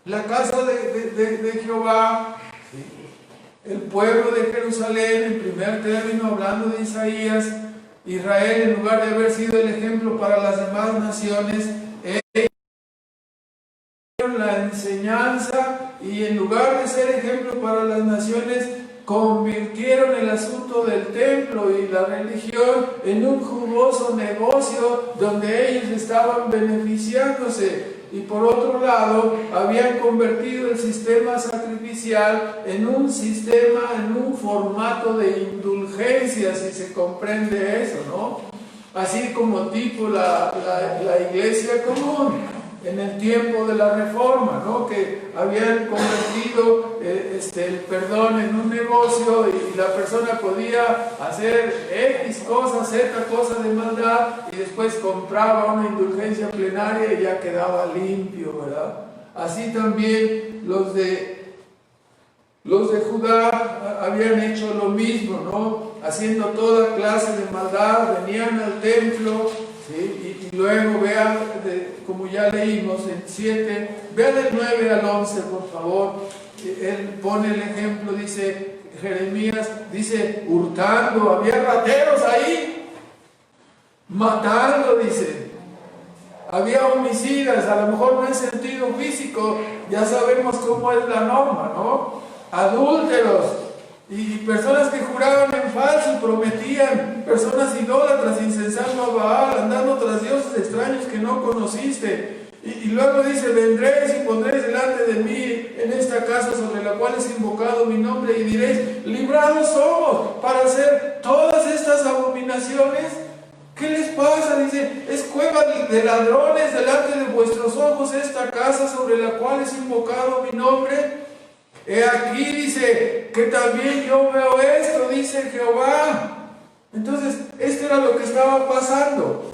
La casa de Jehová, ¿sí? El pueblo de Jerusalén, en primer término, hablando de Isaías, Israel, en lugar de haber sido el ejemplo para las demás naciones, la enseñanza, y en lugar de ser ejemplo para las naciones, convirtieron el asunto del templo y la religión en un jugoso negocio donde ellos estaban beneficiándose. Y por otro lado, habían convertido el sistema sacrificial en un sistema, en un formato de indulgencia, si se comprende eso, ¿no? Así como tipo la iglesia común en el tiempo de la Reforma, ¿no? Que habían convertido el perdón en un negocio y la persona podía hacer X cosa, Z cosa de maldad y después compraba una indulgencia plenaria y ya quedaba limpio, ¿verdad? Así también los de Judá habían hecho lo mismo, ¿no? Haciendo toda clase de maldad, venían al templo, ¿sí? Y luego vean, como ya leímos en 7, vean del 9 al 11, por favor. Él pone el ejemplo, dice Jeremías, dice, hurtando, había rateros ahí, matando, dice. Había homicidas, a lo mejor no en sentido físico, ya sabemos cómo es la norma, ¿no? Adúlteros y personas que juraban en falso y prometían, personas idólatras, incensando a Baal, andando tras dioses extraños que no conociste. Y luego dice, vendréis y pondréis delante de mí en esta casa sobre la cual es invocado mi nombre y diréis, librados somos para hacer todas estas abominaciones. ¿Qué les pasa? Dice, es cueva de ladrones delante de vuestros ojos esta casa sobre la cual es invocado mi nombre. He aquí, dice, que también yo veo esto, dice Jehová. Entonces, esto era lo que estaba pasando.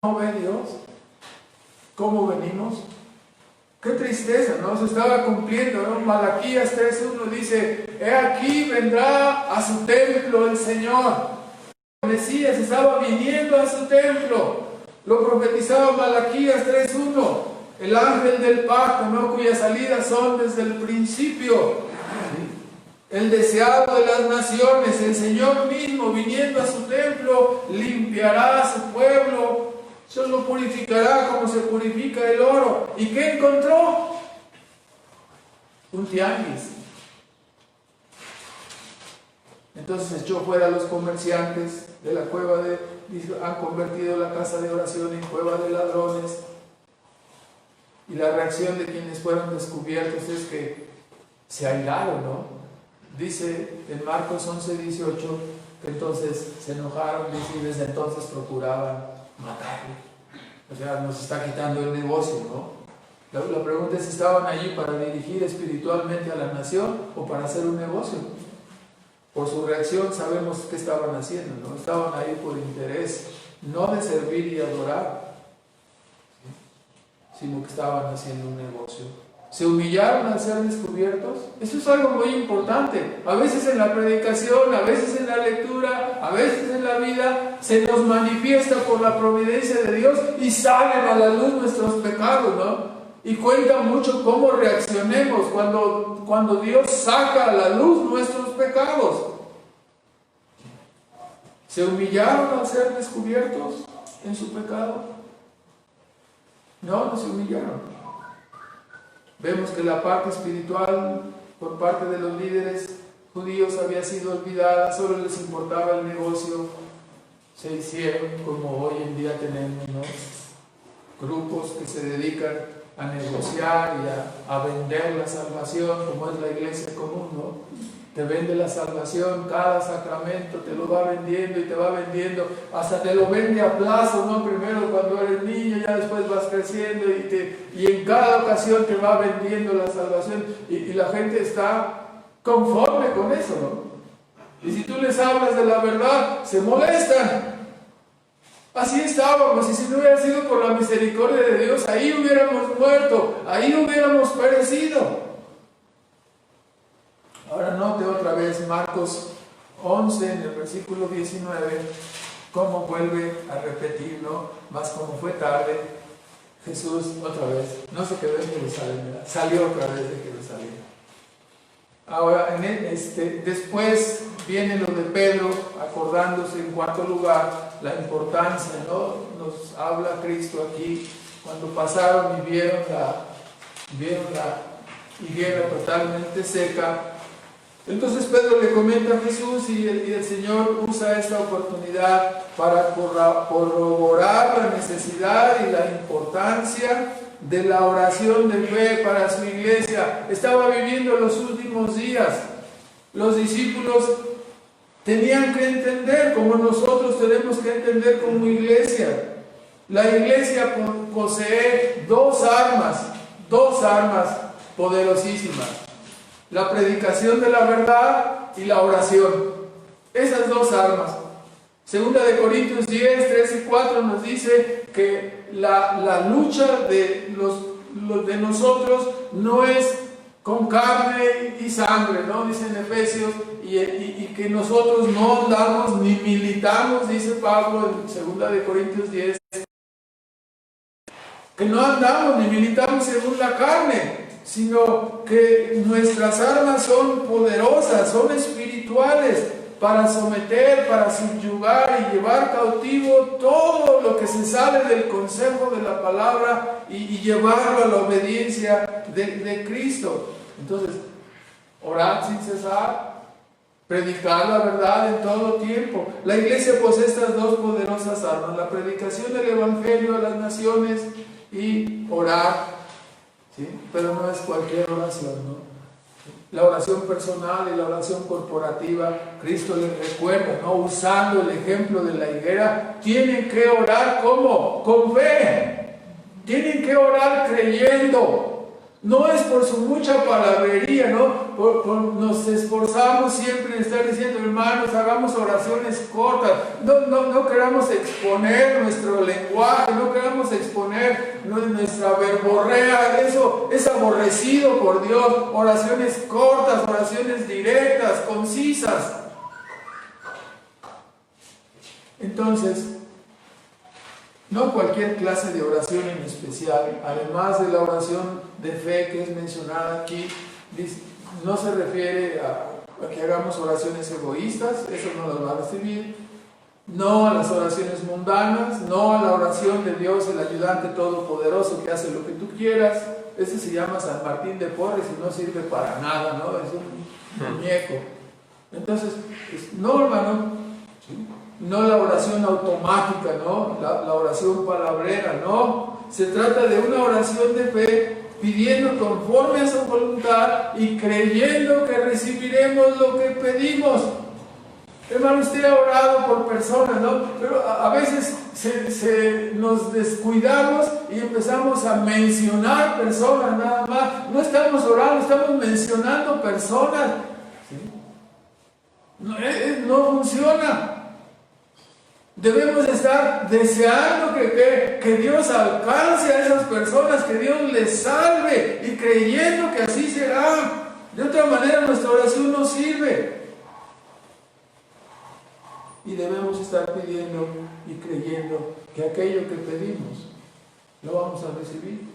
¿No ve Dios cómo venimos? Qué tristeza, ¿no? Se estaba cumpliendo, ¿no? Malaquías 3:1 dice, he aquí vendrá a su templo el Señor. El Mesías estaba viniendo a su templo. Lo profetizaba Malaquías 3:1. El ángel del pacto, ¿no? Cuyas salidas son desde el principio. El deseado de las naciones, el Señor mismo viniendo a su templo, limpiará a su pueblo. Se lo purificará como se purifica el oro. ¿Y qué encontró? Un tianguis. Entonces echó fuera a los comerciantes de la cueva dijo, han convertido la casa de oración en cueva de ladrones. Y la reacción de quienes fueron descubiertos es que se airaron, ¿no? Dice en Marcos 11:18 que entonces se enojaron, dice, y desde entonces procuraban matarlo. O sea, nos está quitando el negocio, ¿no? La pregunta es si estaban allí para dirigir espiritualmente a la nación o para hacer un negocio. Por su reacción sabemos qué estaban haciendo, ¿no? Estaban ahí por interés, no de servir y adorar, sino que estaban haciendo un negocio. Se humillaron al ser descubiertos. Eso es algo muy importante. A veces en la predicación, a veces en la lectura, a veces en la vida, se nos manifiesta por la providencia de Dios y salen a la luz nuestros pecados, ¿no? Y cuenta mucho cómo reaccionemos cuando Dios saca a la luz nuestros pecados. ¿Se humillaron al ser descubiertos en su pecado? No se humillaron. Vemos que la parte espiritual por parte de los líderes judíos había sido olvidada, solo les importaba el negocio. Se hicieron como hoy en día tenemos, ¿no? Grupos que se dedican a negociar y a vender la salvación, como es la iglesia común, ¿no? Te vende la salvación, cada sacramento te lo va vendiendo y te va vendiendo, hasta te lo vende a plazo, ¿no? Primero cuando eres niño, ya después vas creciendo y en cada ocasión te va vendiendo la salvación y la gente está conforme con eso, ¿no? Y si tú les hablas de la verdad, se molestan. Así estábamos, y si no hubiera sido por la misericordia de Dios, ahí hubiéramos muerto, ahí hubiéramos perecido. Ahora note otra vez Marcos 11, en el versículo 19, cómo vuelve a repetirlo, más como fue tarde, Jesús otra vez, no se quedó en Jerusalén, salió otra vez de Jerusalén. Ahora, después viene lo de Pedro, acordándose en cuarto lugar la importancia, ¿no? Nos habla Cristo aquí, cuando pasaron y vieron la higuera totalmente seca. Entonces Pedro le comenta a Jesús y el Señor usa esta oportunidad para corroborar la necesidad y la importancia de la oración de fe para su iglesia. Estaba viviendo los últimos días. Los discípulos tenían que entender, como nosotros tenemos que entender como iglesia. La iglesia posee dos armas poderosísimas: la predicación de la verdad y la oración. Esas dos armas. Segunda de Corintios 10, 3 y 4 nos dice que la lucha de nosotros no es con carne y sangre, ¿no? Dice en Efesios, y que nosotros no andamos ni militamos, dice Pablo en Segunda de Corintios 10, que no andamos ni militamos según la carne, sino que nuestras armas son poderosas, son espirituales, para someter, para subyugar y llevar cautivo todo lo que se sale del consejo de la palabra y llevarlo a la obediencia de Cristo. Entonces, orar sin cesar, predicar la verdad en todo tiempo. La iglesia posee estas dos poderosas armas: la predicación del evangelio a las naciones y orar, ¿sí? Pero no es cualquier oración, ¿no? La oración personal y la oración corporativa, Cristo les recuerda, ¿no? Usando el ejemplo de la higuera, tienen que orar ¿cómo? Con fe. Tienen que orar creyendo. No es por su mucha palabrería, ¿no? Nos esforzamos siempre en estar diciendo, hermanos, hagamos oraciones cortas. No queramos exponer nuestro lenguaje, no queramos exponer nuestra verborrea. Eso es aborrecido por Dios. Oraciones cortas, oraciones directas, concisas. Entonces, no cualquier clase de oración en especial, además de la oración de fe que es mencionada aquí, no se refiere a que hagamos oraciones egoístas, eso no las va a recibir, no a las oraciones mundanas, no a la oración de Dios, el ayudante todopoderoso que hace lo que tú quieras. Ese se llama San Martín de Porres y no sirve para nada, ¿no? Es un muñeco. Entonces, no, hermano, ¿sí? No la oración automática, no, la oración palabrera, no. Se trata de una oración de fe, pidiendo conforme a su voluntad y creyendo que recibiremos lo que pedimos. Hermano, usted ha orado por personas, ¿no? Pero a veces nos descuidamos y empezamos a mencionar personas nada más. No estamos orando, estamos mencionando personas. ¿Sí? No funciona. Debemos estar deseando que Dios alcance a esas personas, que Dios les salve y creyendo que así será. De otra manera nuestra oración no sirve. Y debemos estar pidiendo y creyendo que aquello que pedimos lo vamos a recibir.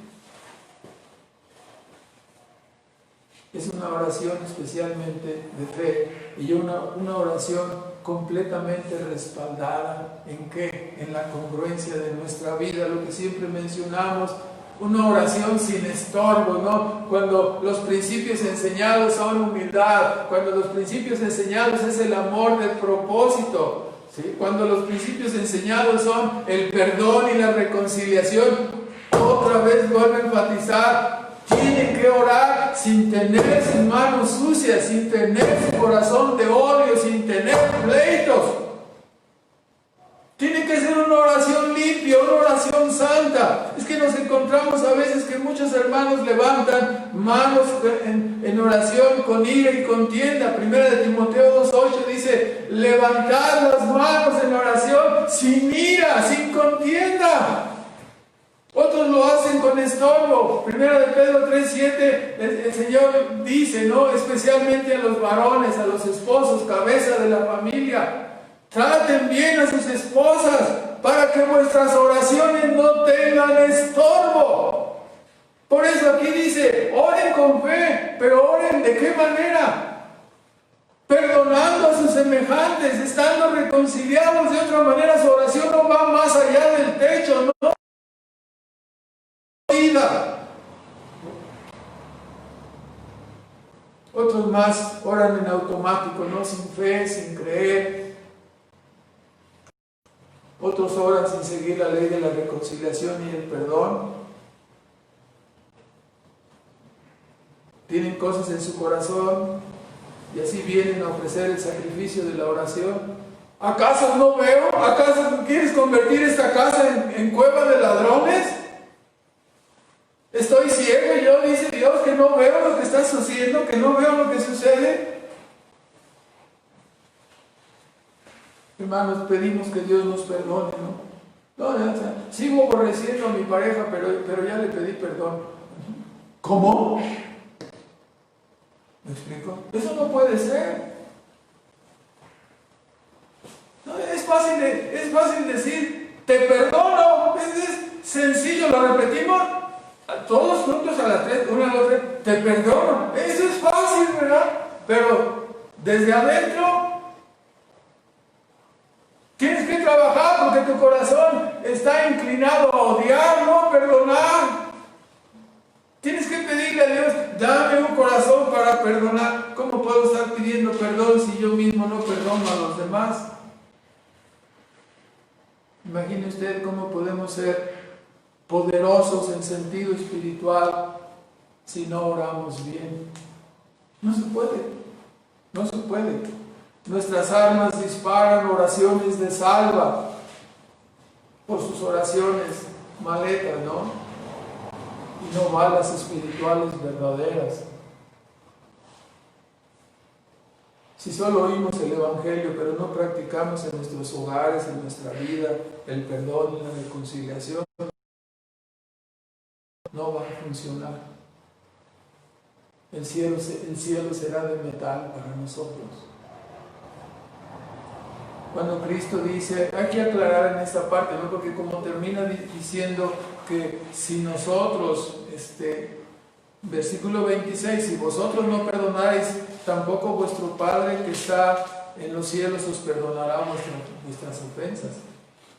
Es una oración especialmente de fe y una oración completamente respaldada ¿en qué? En la congruencia de nuestra vida, lo que siempre mencionamos, una oración sin estorbo, ¿no? Cuando los principios enseñados son humildad, cuando los principios enseñados es el amor de propósito, ¿sí? Cuando los principios enseñados son el perdón y la reconciliación, otra vez vuelvo a enfatizar, tienen que orar sin tener sus manos sucias, sin tener su corazón de odio, sin tener pleitos. Tiene que ser una oración limpia, una oración santa. Es que nos encontramos a veces que muchos hermanos levantan manos en oración con ira y contienda. Primera de Timoteo 2:8 dice, levantad las manos en oración sin ira, sin contienda. Otros lo hacen con estorbo. Primera de Pedro 3:7, el Señor dice, ¿no? Especialmente a los varones, a los esposos, cabeza de la familia. Traten bien a sus esposas para que vuestras oraciones no tengan estorbo. Por eso aquí dice, oren con fe, pero oren ¿de qué manera? Perdonando a sus semejantes, estando reconciliados. De otra manera su oración no va más allá del techo, no vida. Otros más oran en automático, no sin fe, sin creer. Otros oran sin seguir la ley de la reconciliación y el perdón. Tienen cosas en su corazón y así vienen a ofrecer el sacrificio de la oración. ¿Acaso no veo? ¿Acaso quieres convertir esta casa en cueva de ladrones? Estoy ciego y yo, dice Dios, que no veo lo que está sucediendo, que no veo lo que sucede. Hermanos, pedimos que Dios nos perdone, ¿no? No, sigo aborreciendo a mi pareja, pero ya le pedí perdón. ¿Cómo? ¿Me explico? Eso no puede ser. No, es fácil decir, te perdono. Es sencillo, lo repetimos. Todos juntos a las 3, 1, 2, 3, te perdono. Eso es fácil, ¿verdad? Pero desde adentro tienes que trabajar porque tu corazón está inclinado a odiar, no a perdonar. Tienes que pedirle a Dios, dame un corazón para perdonar. ¿Cómo puedo estar pidiendo perdón si yo mismo no perdono a los demás? Imagine usted cómo podemos ser poderosos en sentido espiritual si no oramos bien. No se puede, no se puede. Nuestras armas disparan oraciones de salva por sus oraciones maletas, ¿no? Y no balas espirituales verdaderas. Si solo oímos el Evangelio, pero no practicamos en nuestros hogares, en nuestra vida, el perdón y la reconciliación, no va a funcionar. El cielo será de metal para nosotros. Cuando Cristo dice, hay que aclarar en esta parte, ¿no? Porque como termina diciendo que si nosotros, versículo 26, si vosotros no perdonáis, tampoco vuestro Padre que está en los cielos os perdonará vuestras ofensas.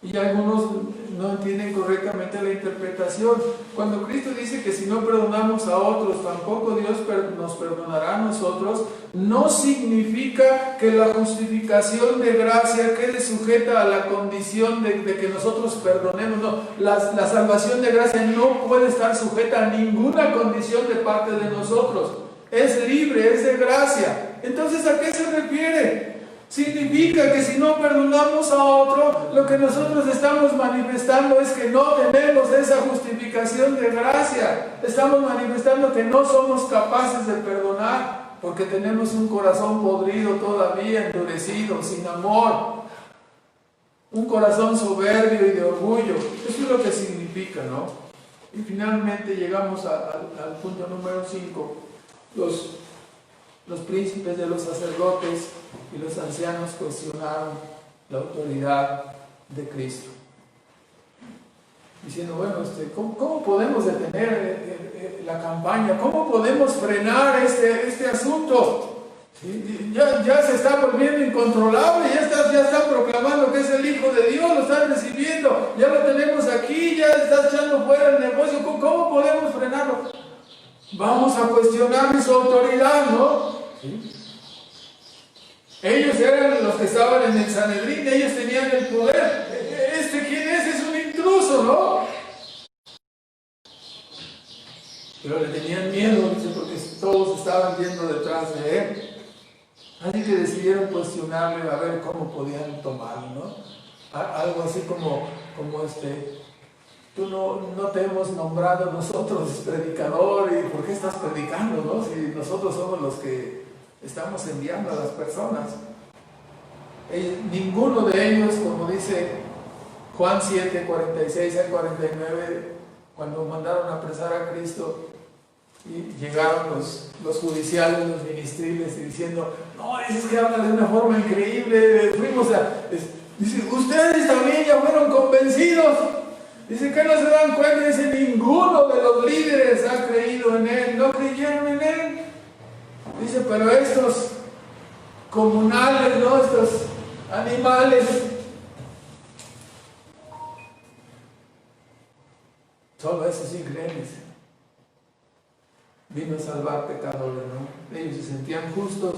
Y algunos no entienden correctamente la interpretación. Cuando Cristo dice que si no perdonamos a otros, tampoco Dios nos perdonará a nosotros, no significa que la justificación de gracia quede sujeta a la condición de que nosotros perdonemos. No, la salvación de gracia no puede estar sujeta a ninguna condición de parte de nosotros. Es libre, es de gracia. Entonces, ¿a qué se refiere? Significa que si no perdonamos a otro, lo que nosotros estamos manifestando es que no tenemos esa justificación de gracia. Estamos manifestando que no somos capaces de perdonar porque tenemos un corazón podrido todavía, endurecido, sin amor. Un corazón soberbio y de orgullo. Eso es lo que significa, ¿no? Y finalmente llegamos al punto número 5. Los príncipes de los sacerdotes y los ancianos cuestionaron la autoridad de Cristo, diciendo, bueno, ¿cómo podemos detener la campaña? ¿Cómo podemos frenar este asunto? ¿Sí? Ya se está volviendo incontrolable, ya están proclamando que es el Hijo de Dios, lo están recibiendo, ya lo tenemos aquí, ya está echando fuera el negocio. ¿Cómo podemos frenarlo? Vamos a cuestionar su autoridad, ¿no? ¿Sí? Ellos eran los que estaban en el Sanedrín, ellos tenían el poder. ¿Quién es? Es un intruso, ¿no? Pero le tenían miedo, porque todos estaban viendo detrás de él. Así que decidieron cuestionarle a ver cómo podían tomarlo, ¿no? Algo así como tú no te hemos nombrado nosotros predicador, ¿y por qué estás predicando, no? Si nosotros somos los que estamos enviando a las personas. Ninguno de ellos, como dice Juan 7, 46 al 49, cuando mandaron a apresar a Cristo y llegaron los judiciales, los ministriles, y diciendo, no, es que habla de una forma increíble, dice, ustedes también ya fueron convencidos. Dice que no se dan cuenta, dice, ninguno de los líderes ha creído en él, no creyeron en él. Dice, pero estos comunales, ¿no? Estos animales, solo esos sí creen, dice. Vino a salvar pecadores, ¿no? Ellos se sentían justos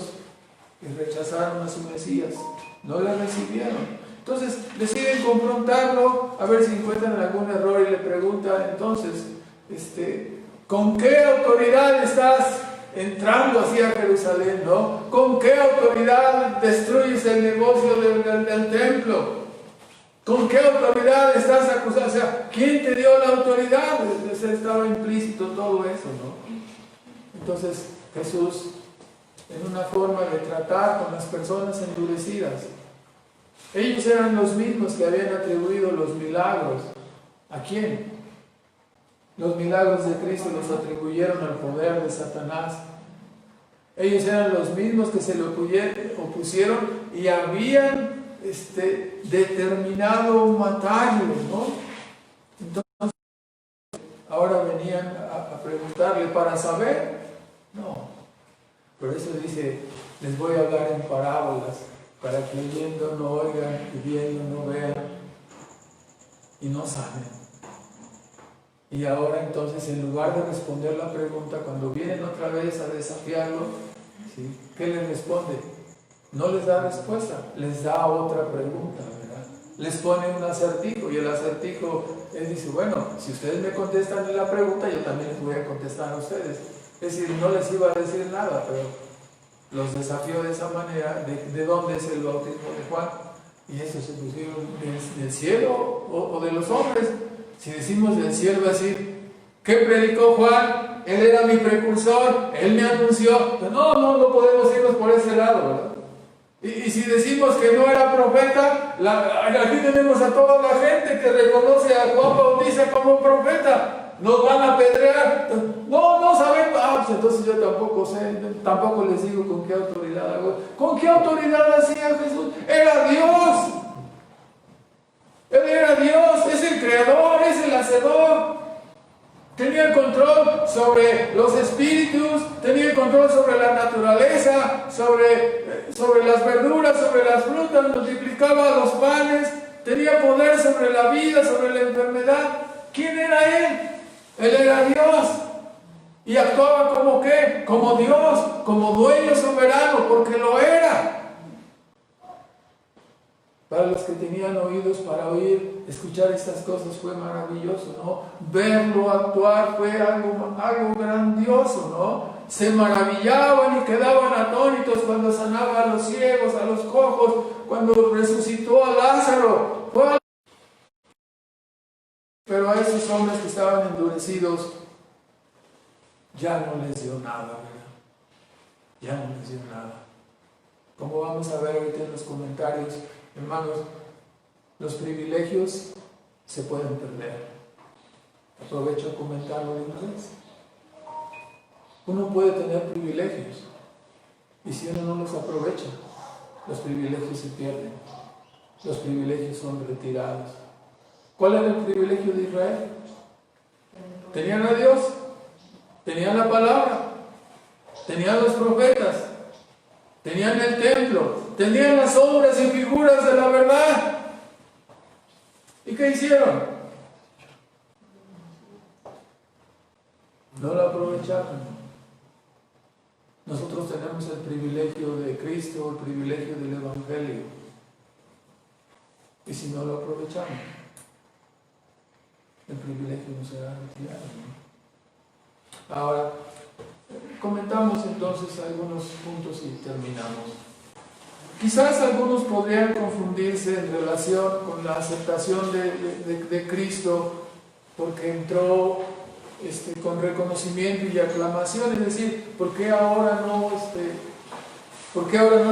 y rechazaron a su Mesías, no le recibieron. Entonces deciden confrontarlo, a ver si encuentran algún error, y le preguntan, entonces, ¿con qué autoridad estás entrando hacia Jerusalén, no? ¿Con qué autoridad destruyes el negocio del templo? ¿Con qué autoridad estás acusando? O sea, ¿quién te dio la autoridad? Estaba implícito todo eso, ¿no? Entonces Jesús, en una forma de tratar con las personas endurecidas, ellos eran los mismos que habían atribuido los milagros. ¿A quién? Los milagros de Cristo los atribuyeron al poder de Satanás. Ellos eran los mismos que se le opusieron y habían determinado matarlo, ¿no? Entonces, ahora venían a preguntarle para saber. No. Por eso dice, les voy a hablar en parábolas, para que oyendo no oigan y viendo no vean y no saben. Y ahora entonces, en lugar de responder la pregunta, cuando vienen otra vez a desafiarlo, ¿sí? ¿Qué les responde? No les da respuesta, les da otra pregunta, ¿verdad? Les pone un acertijo, y el acertijo, él dice, bueno, si ustedes me contestan la pregunta, yo también les voy a contestar a ustedes. Es decir, no les iba a decir nada, pero los desafió de esa manera. ¿De dónde es el bautismo de Juan? Y eso se pusieron del cielo o de los hombres. Si decimos del cielo, va a decir, ¿qué predicó Juan? Él era mi precursor, él me anunció. Pero no podemos irnos por ese lado, ¿verdad? Y si decimos que no era profeta, aquí tenemos a toda la gente que reconoce a Juan Bautista como profeta. Nos van a apedrear. No sabemos. Pues entonces yo tampoco sé, tampoco les digo con qué autoridad hago. ¿Con qué autoridad hacía Jesús? Era Dios. Él era Dios, es el creador, es el hacedor. Tenía el control sobre los espíritus, tenía el control sobre la naturaleza, sobre las verduras, sobre las frutas, multiplicaba los panes. tenía poder sobre la vida, sobre la enfermedad. ¿Quién era Él? Él era Dios. Y actuaba como ¿qué? Como Dios, como dueño soberano, porque lo era. Para los que tenían oídos para oír, escuchar estas cosas fue maravilloso, ¿no? Verlo actuar fue algo grandioso, ¿no? Se maravillaban y quedaban atónitos cuando sanaba a los ciegos, a los cojos, cuando resucitó a Lázaro. Pero a esos hombres que estaban endurecidos, ya no les dio nada, ¿verdad? Ya no les dio nada. Como vamos a ver ahorita en los comentarios, hermanos, los privilegios se pueden perder. Aprovecho a comentarlo de una vez. Uno puede tener privilegios y si uno no los aprovecha, los privilegios se pierden. Los privilegios son retirados. ¿Cuál era el privilegio de Israel? Tenían a Dios, tenían la palabra, tenían los profetas, tenían el templo, tenían las obras y figuras de la verdad. ¿Y qué hicieron? No lo aprovecharon. Nosotros tenemos el privilegio de Cristo, el privilegio del Evangelio. Y si no lo aprovechamos, el privilegio nos será retirado, ¿no? Ahora, comentamos entonces algunos puntos y terminamos. Quizás algunos podrían confundirse en relación con la aceptación de Cristo, porque entró con reconocimiento y aclamación, es decir, ¿por qué ahora no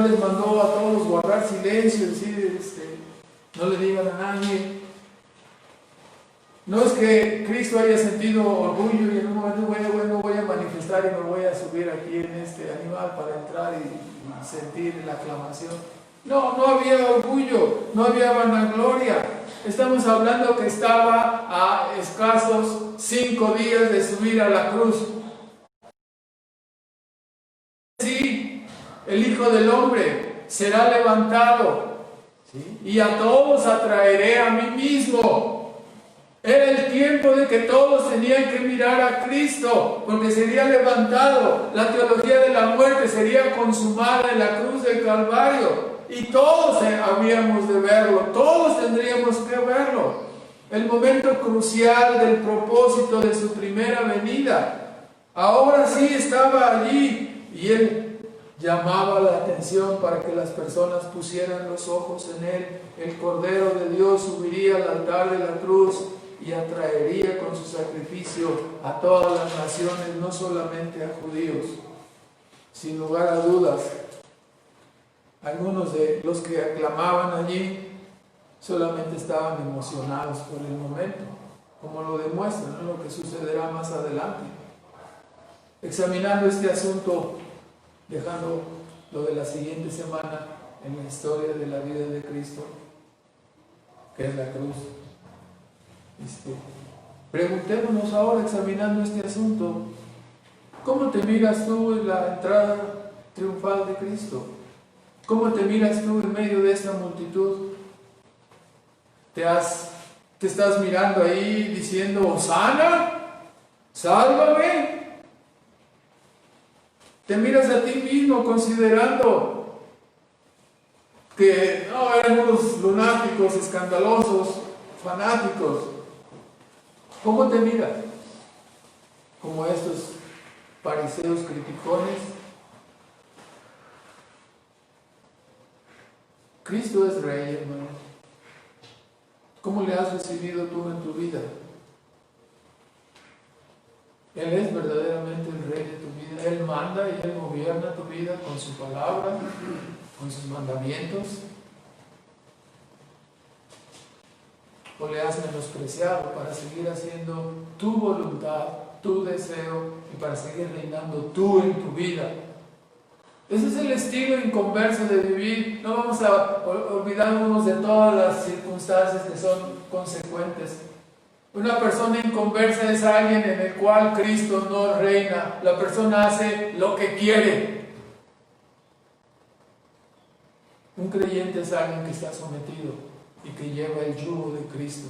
les mandó a todos guardar silencio, es decir, no le digan a nadie? No es que Cristo haya sentido orgullo y en un momento voy a manifestar y me voy a subir aquí en este animal para entrar y sentir la aclamación. No había orgullo, no había vanagloria. Estamos hablando que estaba a escasos 5 días de subir a la cruz. Sí, el Hijo del Hombre será levantado, ¿sí? Y a todos atraeré a mí mismo. Era el tiempo de que todos tenían que mirar a Cristo, porque sería levantado. La teología de la muerte sería consumada en la cruz del Calvario. Y todos habíamos de verlo, todos tendríamos que verlo. El momento crucial del propósito de su primera venida. Ahora sí estaba allí y Él llamaba la atención para que las personas pusieran los ojos en Él. El Cordero de Dios subiría al altar de la cruz y atraería con su sacrificio a todas las naciones, no solamente a judíos. Sin lugar a dudas, algunos de los que aclamaban allí solamente estaban emocionados por el momento, como lo demuestra, ¿no?, lo que sucederá más adelante. Examinando este asunto, dejando lo de la siguiente semana en la historia de la vida de Cristo, que es la cruz. Preguntémonos ahora, examinando este asunto, ¿cómo te miras tú en la entrada triunfal de Cristo? ¿Cómo te miras tú en medio de esta multitud? ¿Te estás mirando ahí diciendo, Hosana, sálvame? ¿Te miras a ti mismo considerando que eran unos lunáticos, escandalosos, fanáticos? ¿Cómo te miras? ¿Como estos fariseos criticones? Cristo es Rey, hermano. ¿Cómo le has recibido tú en tu vida? Él es verdaderamente el Rey de tu vida. Él manda y Él gobierna tu vida con su palabra, con sus mandamientos. ¿O le has menospreciado para seguir haciendo tu voluntad, tu deseo y para seguir reinando tú en tu vida? Ese es el estilo inconverso de vivir. No vamos a olvidarnos de todas las circunstancias que son consecuentes. Una persona inconversa es alguien en el cual Cristo no reina. La persona hace lo que quiere. Un creyente es alguien que está sometido y que lleva el yugo de Cristo,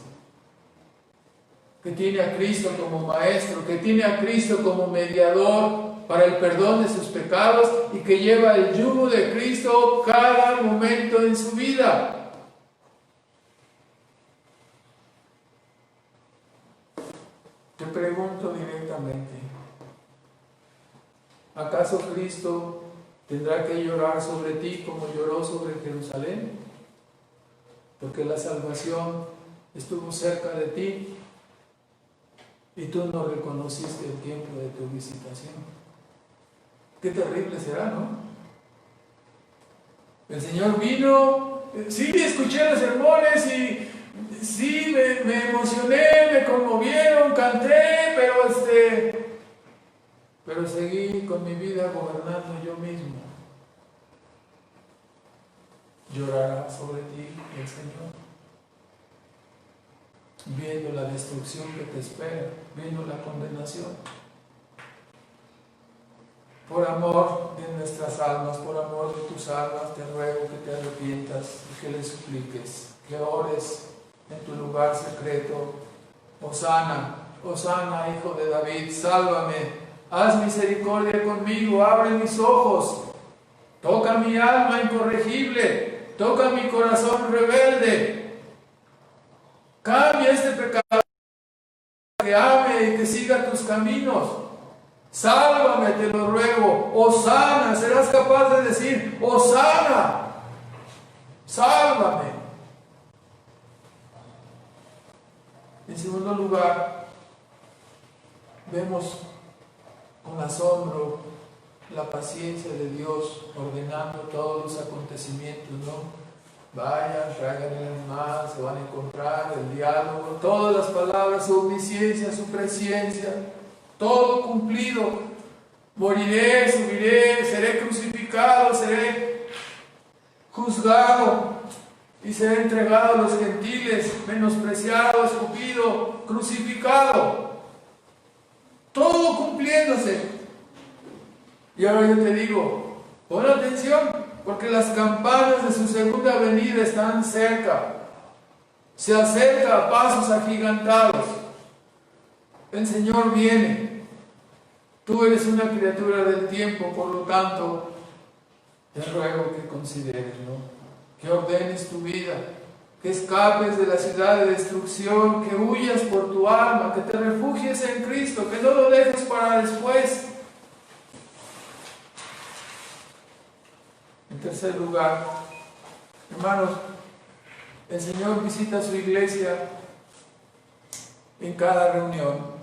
que tiene a Cristo como maestro, que tiene a Cristo como mediador para el perdón de sus pecados y que lleva el yugo de Cristo cada momento en su vida. Te pregunto directamente, ¿acaso Cristo tendrá que llorar sobre ti como lloró sobre Jerusalén? Porque la salvación estuvo cerca de ti y tú no reconociste el tiempo de tu visitación. Qué terrible será, ¿no? El Señor vino, sí, escuché los sermones y sí, me emocioné, me conmovieron, canté, pero seguí con mi vida gobernando yo mismo. Llorará sobre ti el Señor, viendo la destrucción que te espera, viendo la condenación. Por amor de nuestras almas, por amor de tus almas, te ruego que te arrepientas y que le supliques, que ores en tu lugar secreto. Hosana, Hosana, hijo de David, sálvame, haz misericordia conmigo, abre mis ojos, toca mi alma incorregible, toca mi corazón rebelde, cambia este pecado, que ame y que siga tus caminos. Sálvame, te lo ruego. Hosana, serás capaz de decir, Hosana, sálvame. En segundo lugar, vemos con asombro la paciencia de Dios ordenando todos los acontecimientos, ¿no? Vayan, traigan el animal, se van a encontrar, el diálogo, todas las palabras, su omnisciencia, su presencia, todo cumplido. Moriré, subiré, seré crucificado, seré juzgado y seré entregado a los gentiles, menospreciado, escupido, crucificado. Todo cumpliéndose. Y ahora yo te digo, pon atención, porque las campanas de su segunda venida están cerca. Se acerca a pasos agigantados. El Señor viene. Tú eres una criatura del tiempo, por lo tanto, te ruego que consideres, ¿no? Que ordenes tu vida, que escapes de la ciudad de destrucción, que huyas por tu alma, que te refugies en Cristo, que no lo dejes para después. En tercer lugar, hermanos, el Señor visita su iglesia en cada reunión.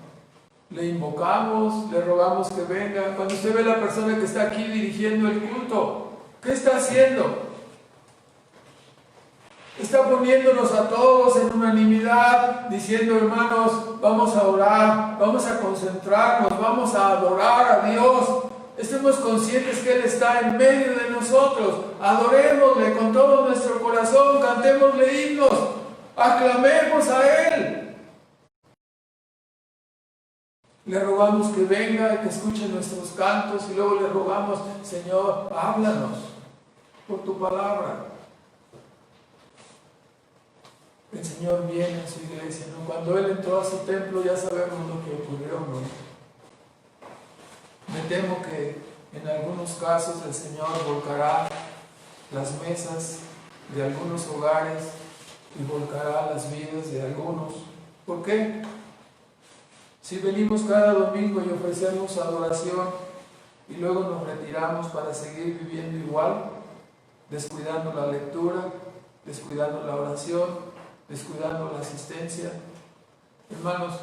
Le invocamos, le rogamos que venga. Cuando usted ve a la persona que está aquí dirigiendo el culto, ¿qué está haciendo? Está poniéndonos a todos en unanimidad, diciendo, hermanos, vamos a orar, vamos a concentrarnos, vamos a adorar a Dios. Estemos conscientes que Él está en medio de nosotros. Adorémosle con todo nuestro corazón, cantémosle himnos, aclamemos a Él. Le rogamos que venga, que escuche nuestros cantos y luego le rogamos, Señor, háblanos por tu palabra. El Señor viene a su iglesia, ¿no? Cuando Él entró a su templo ya sabemos lo que ocurrió, ¿no? Me temo que en algunos casos el Señor volcará las mesas de algunos hogares y volcará las vidas de algunos. ¿Por qué? Si venimos cada domingo y ofrecemos adoración y luego nos retiramos para seguir viviendo igual, descuidando la lectura, descuidando la oración, descuidando la asistencia. Hermanos,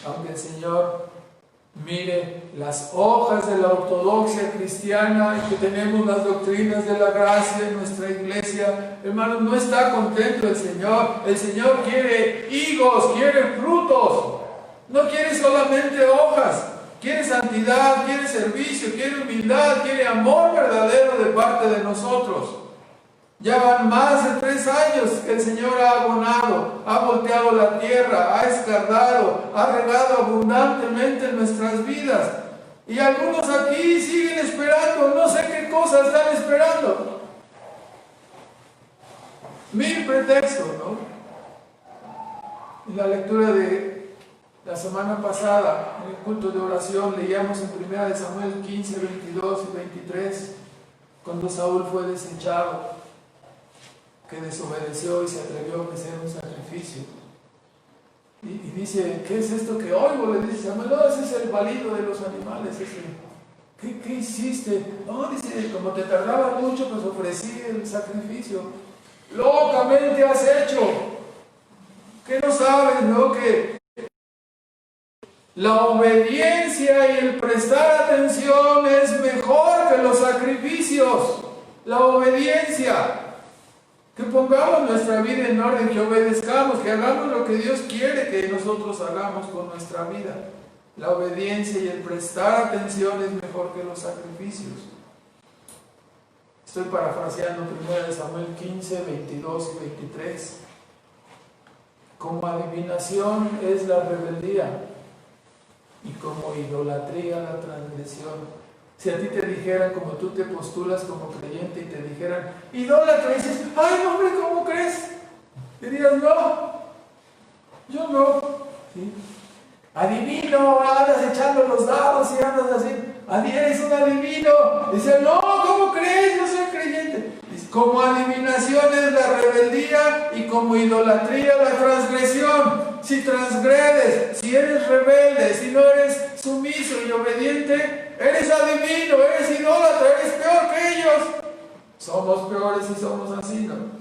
aunque el Señor mire las hojas de la ortodoxia cristiana y que tenemos las doctrinas de la gracia en nuestra iglesia, hermanos, no está contento el Señor. El Señor quiere higos, quiere frutos. No quiere solamente hojas, quiere santidad, quiere servicio, quiere humildad, quiere amor verdadero de parte de nosotros. Ya van más de 3 años que el Señor ha abonado, ha volteado la tierra, ha escardado, ha regado abundantemente en nuestras vidas. Y algunos aquí siguen esperando, no sé qué cosas están esperando. Mil pretextos, ¿no? En la lectura de la semana pasada, en el culto de oración, leíamos en 1 Samuel 15, 22 y 23, cuando Saúl fue desechado, que desobedeció y se atrevió a ofrecer un sacrificio. Y dice, ¿qué es esto que oigo? Le dice Samuel, no, ese es el balido de los animales. ¿Qué hiciste? No, dice, como te tardaba mucho, pues ofrecí el sacrificio. Locamente has hecho. ¿Qué no sabes, no? Que la obediencia y el prestar atención es mejor que los sacrificios. La obediencia. Que pongamos nuestra vida en orden, que obedezcamos, que hagamos lo que Dios quiere que nosotros hagamos con nuestra vida. La obediencia y el prestar atención es mejor que los sacrificios. Estoy parafraseando 1 Samuel 15, 22 y 23. Como adivinación es la rebeldía y como idolatría la transgresión. Si a ti te dijeran, como tú te postulas como creyente y te dijeran, idólatra, y dices, ay, no, hombre, ¿cómo crees? Dirías, no, yo no. ¿Sí? Adivino, andas echando los dados y andas así, eres un adivino. Dice, no, ¿cómo crees? Yo soy creyente. Dice, como adivinación es la rebeldía y como idolatría la transgresión. Si transgredes, si eres rebelde, si no eres sumiso y obediente, eres adivino, eres idólatra, eres peor que ellos. Somos peores si somos así, ¿no?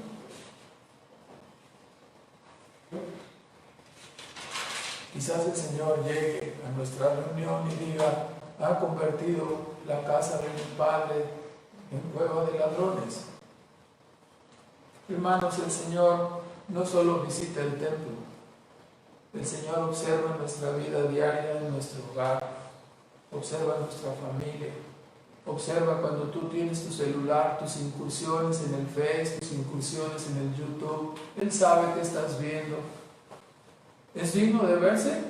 Quizás el Señor llegue a nuestra reunión y diga, ha convertido la casa de mi Padre en cueva de ladrones. Hermanos, el Señor no solo visita el templo, el Señor observa nuestra vida diaria en nuestro hogar, observa nuestra familia, observa cuando tú tienes tu celular, tus incursiones en el Facebook, tus incursiones en el YouTube. Él sabe que estás viendo. ¿Es digno de verse?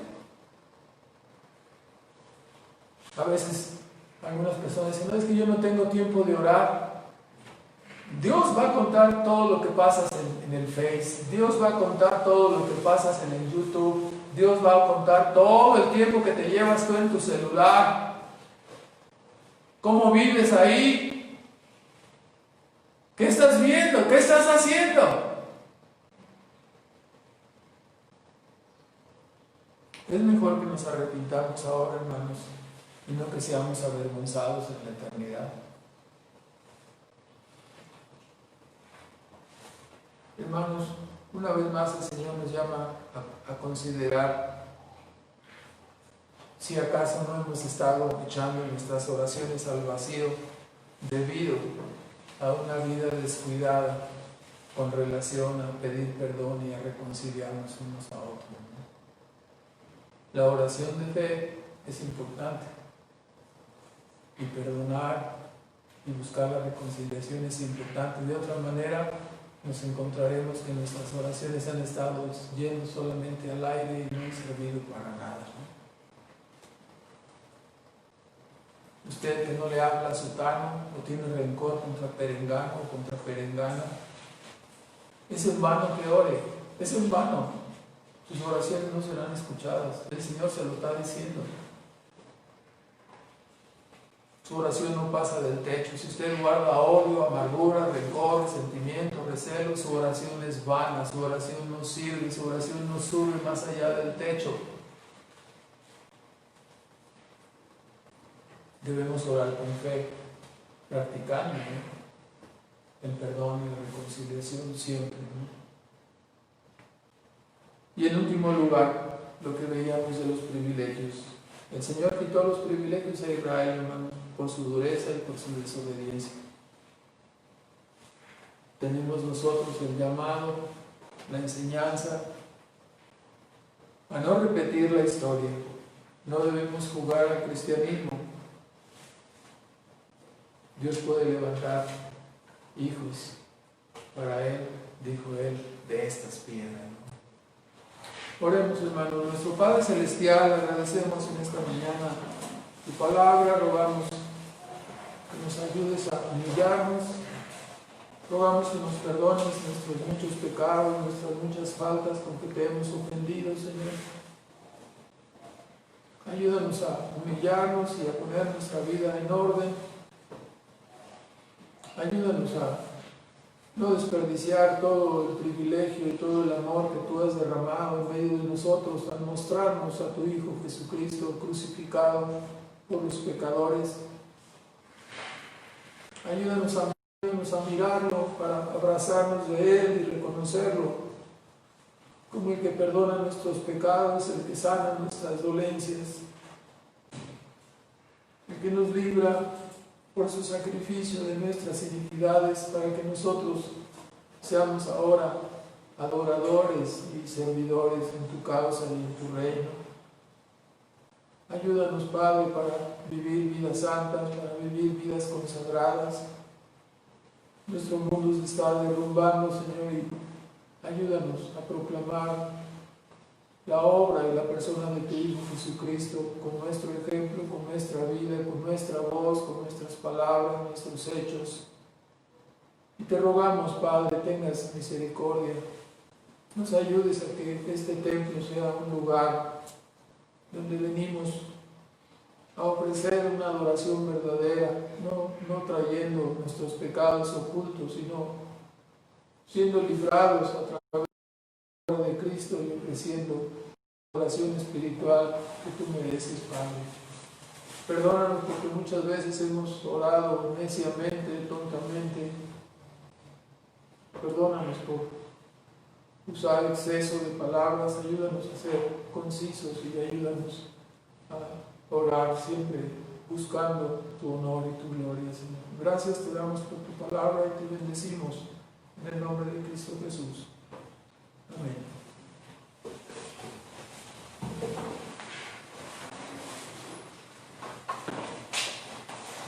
A veces algunas personas dicen, no, es que yo no tengo tiempo de orar. Dios va a contar todo lo que pasas en el Face, Dios va a contar todo lo que pasas en el YouTube, Dios va a contar todo el tiempo que te llevas tú en tu celular, cómo vives ahí, qué estás viendo, qué estás haciendo. Es mejor que nos arrepintamos ahora, hermanos, y no que seamos avergonzados en la eternidad. Hermanos, una vez más el Señor nos llama a considerar si acaso no hemos estado echando nuestras oraciones al vacío debido a una vida descuidada con relación a pedir perdón y a reconciliarnos unos a otros, ¿no? La oración de fe es importante y perdonar y buscar la reconciliación es importante. De otra manera, nos encontraremos que nuestras oraciones han estado yendo solamente al aire y no han servido para nada, ¿no? Usted que no le habla a sutano o tiene rencor contra perengano o contra perengana, es en vano que ore, es en vano. Sus oraciones no serán escuchadas. El Señor se lo está diciendo. Su oración no pasa del techo. Si usted guarda odio, amargura, rencor, sentimiento, recelo, su oración es vana, su oración no sirve, su oración no sube más allá del techo. Debemos orar con fe, practicando, ¿no?, el perdón y la reconciliación siempre, ¿no? Y en último lugar, lo que veíamos de los privilegios. El Señor quitó los privilegios a Israel, hermanos, por su dureza y por su desobediencia. Tenemos nosotros el llamado, la enseñanza a no repetir la historia. No debemos jugar al cristianismo. Dios puede levantar hijos para Él, dijo Él, de estas piedras. Oremos, hermanos. Nuestro Padre Celestial, agradecemos en esta mañana tu palabra, rogamos que nos ayudes a humillarnos, Rogamos que nos perdones nuestros muchos pecados, nuestras muchas faltas con que te hemos ofendido, Señor. Ayúdanos a humillarnos y a poner nuestra vida en orden. Ayúdanos a no desperdiciar todo el privilegio y todo el amor que tú has derramado en medio de nosotros al mostrarnos a tu Hijo Jesucristo crucificado por los pecadores. Ayúdanos a mirarlo para abrazarnos de Él y reconocerlo como el que perdona nuestros pecados, el que sana nuestras dolencias, el que nos libra por su sacrificio de nuestras iniquidades, para que nosotros seamos ahora adoradores y servidores en tu causa y en tu reino. Ayúdanos, Padre, para vivir vidas santas, para vivir vidas consagradas. Nuestro mundo se está derrumbando, Señor, y ayúdanos a proclamar la obra y la persona de tu Hijo Jesucristo con nuestro ejemplo, con nuestra vida, con nuestra voz, con nuestras palabras, nuestros hechos. Y te rogamos, Padre, tengas misericordia. Nos ayudes a que este templo sea un lugar donde venimos a ofrecer una adoración verdadera, no trayendo nuestros pecados ocultos, sino siendo librados a través de Cristo y ofreciendo la oración espiritual que tú mereces, Padre. Perdónanos porque muchas veces hemos orado neciamente, tontamente. Perdónanos por usar exceso de palabras. Ayúdanos a ser concisos y ayúdanos a orar siempre buscando tu honor y tu gloria, Señor. Gracias te damos por tu palabra y te bendecimos en el nombre de Cristo Jesús. Amén.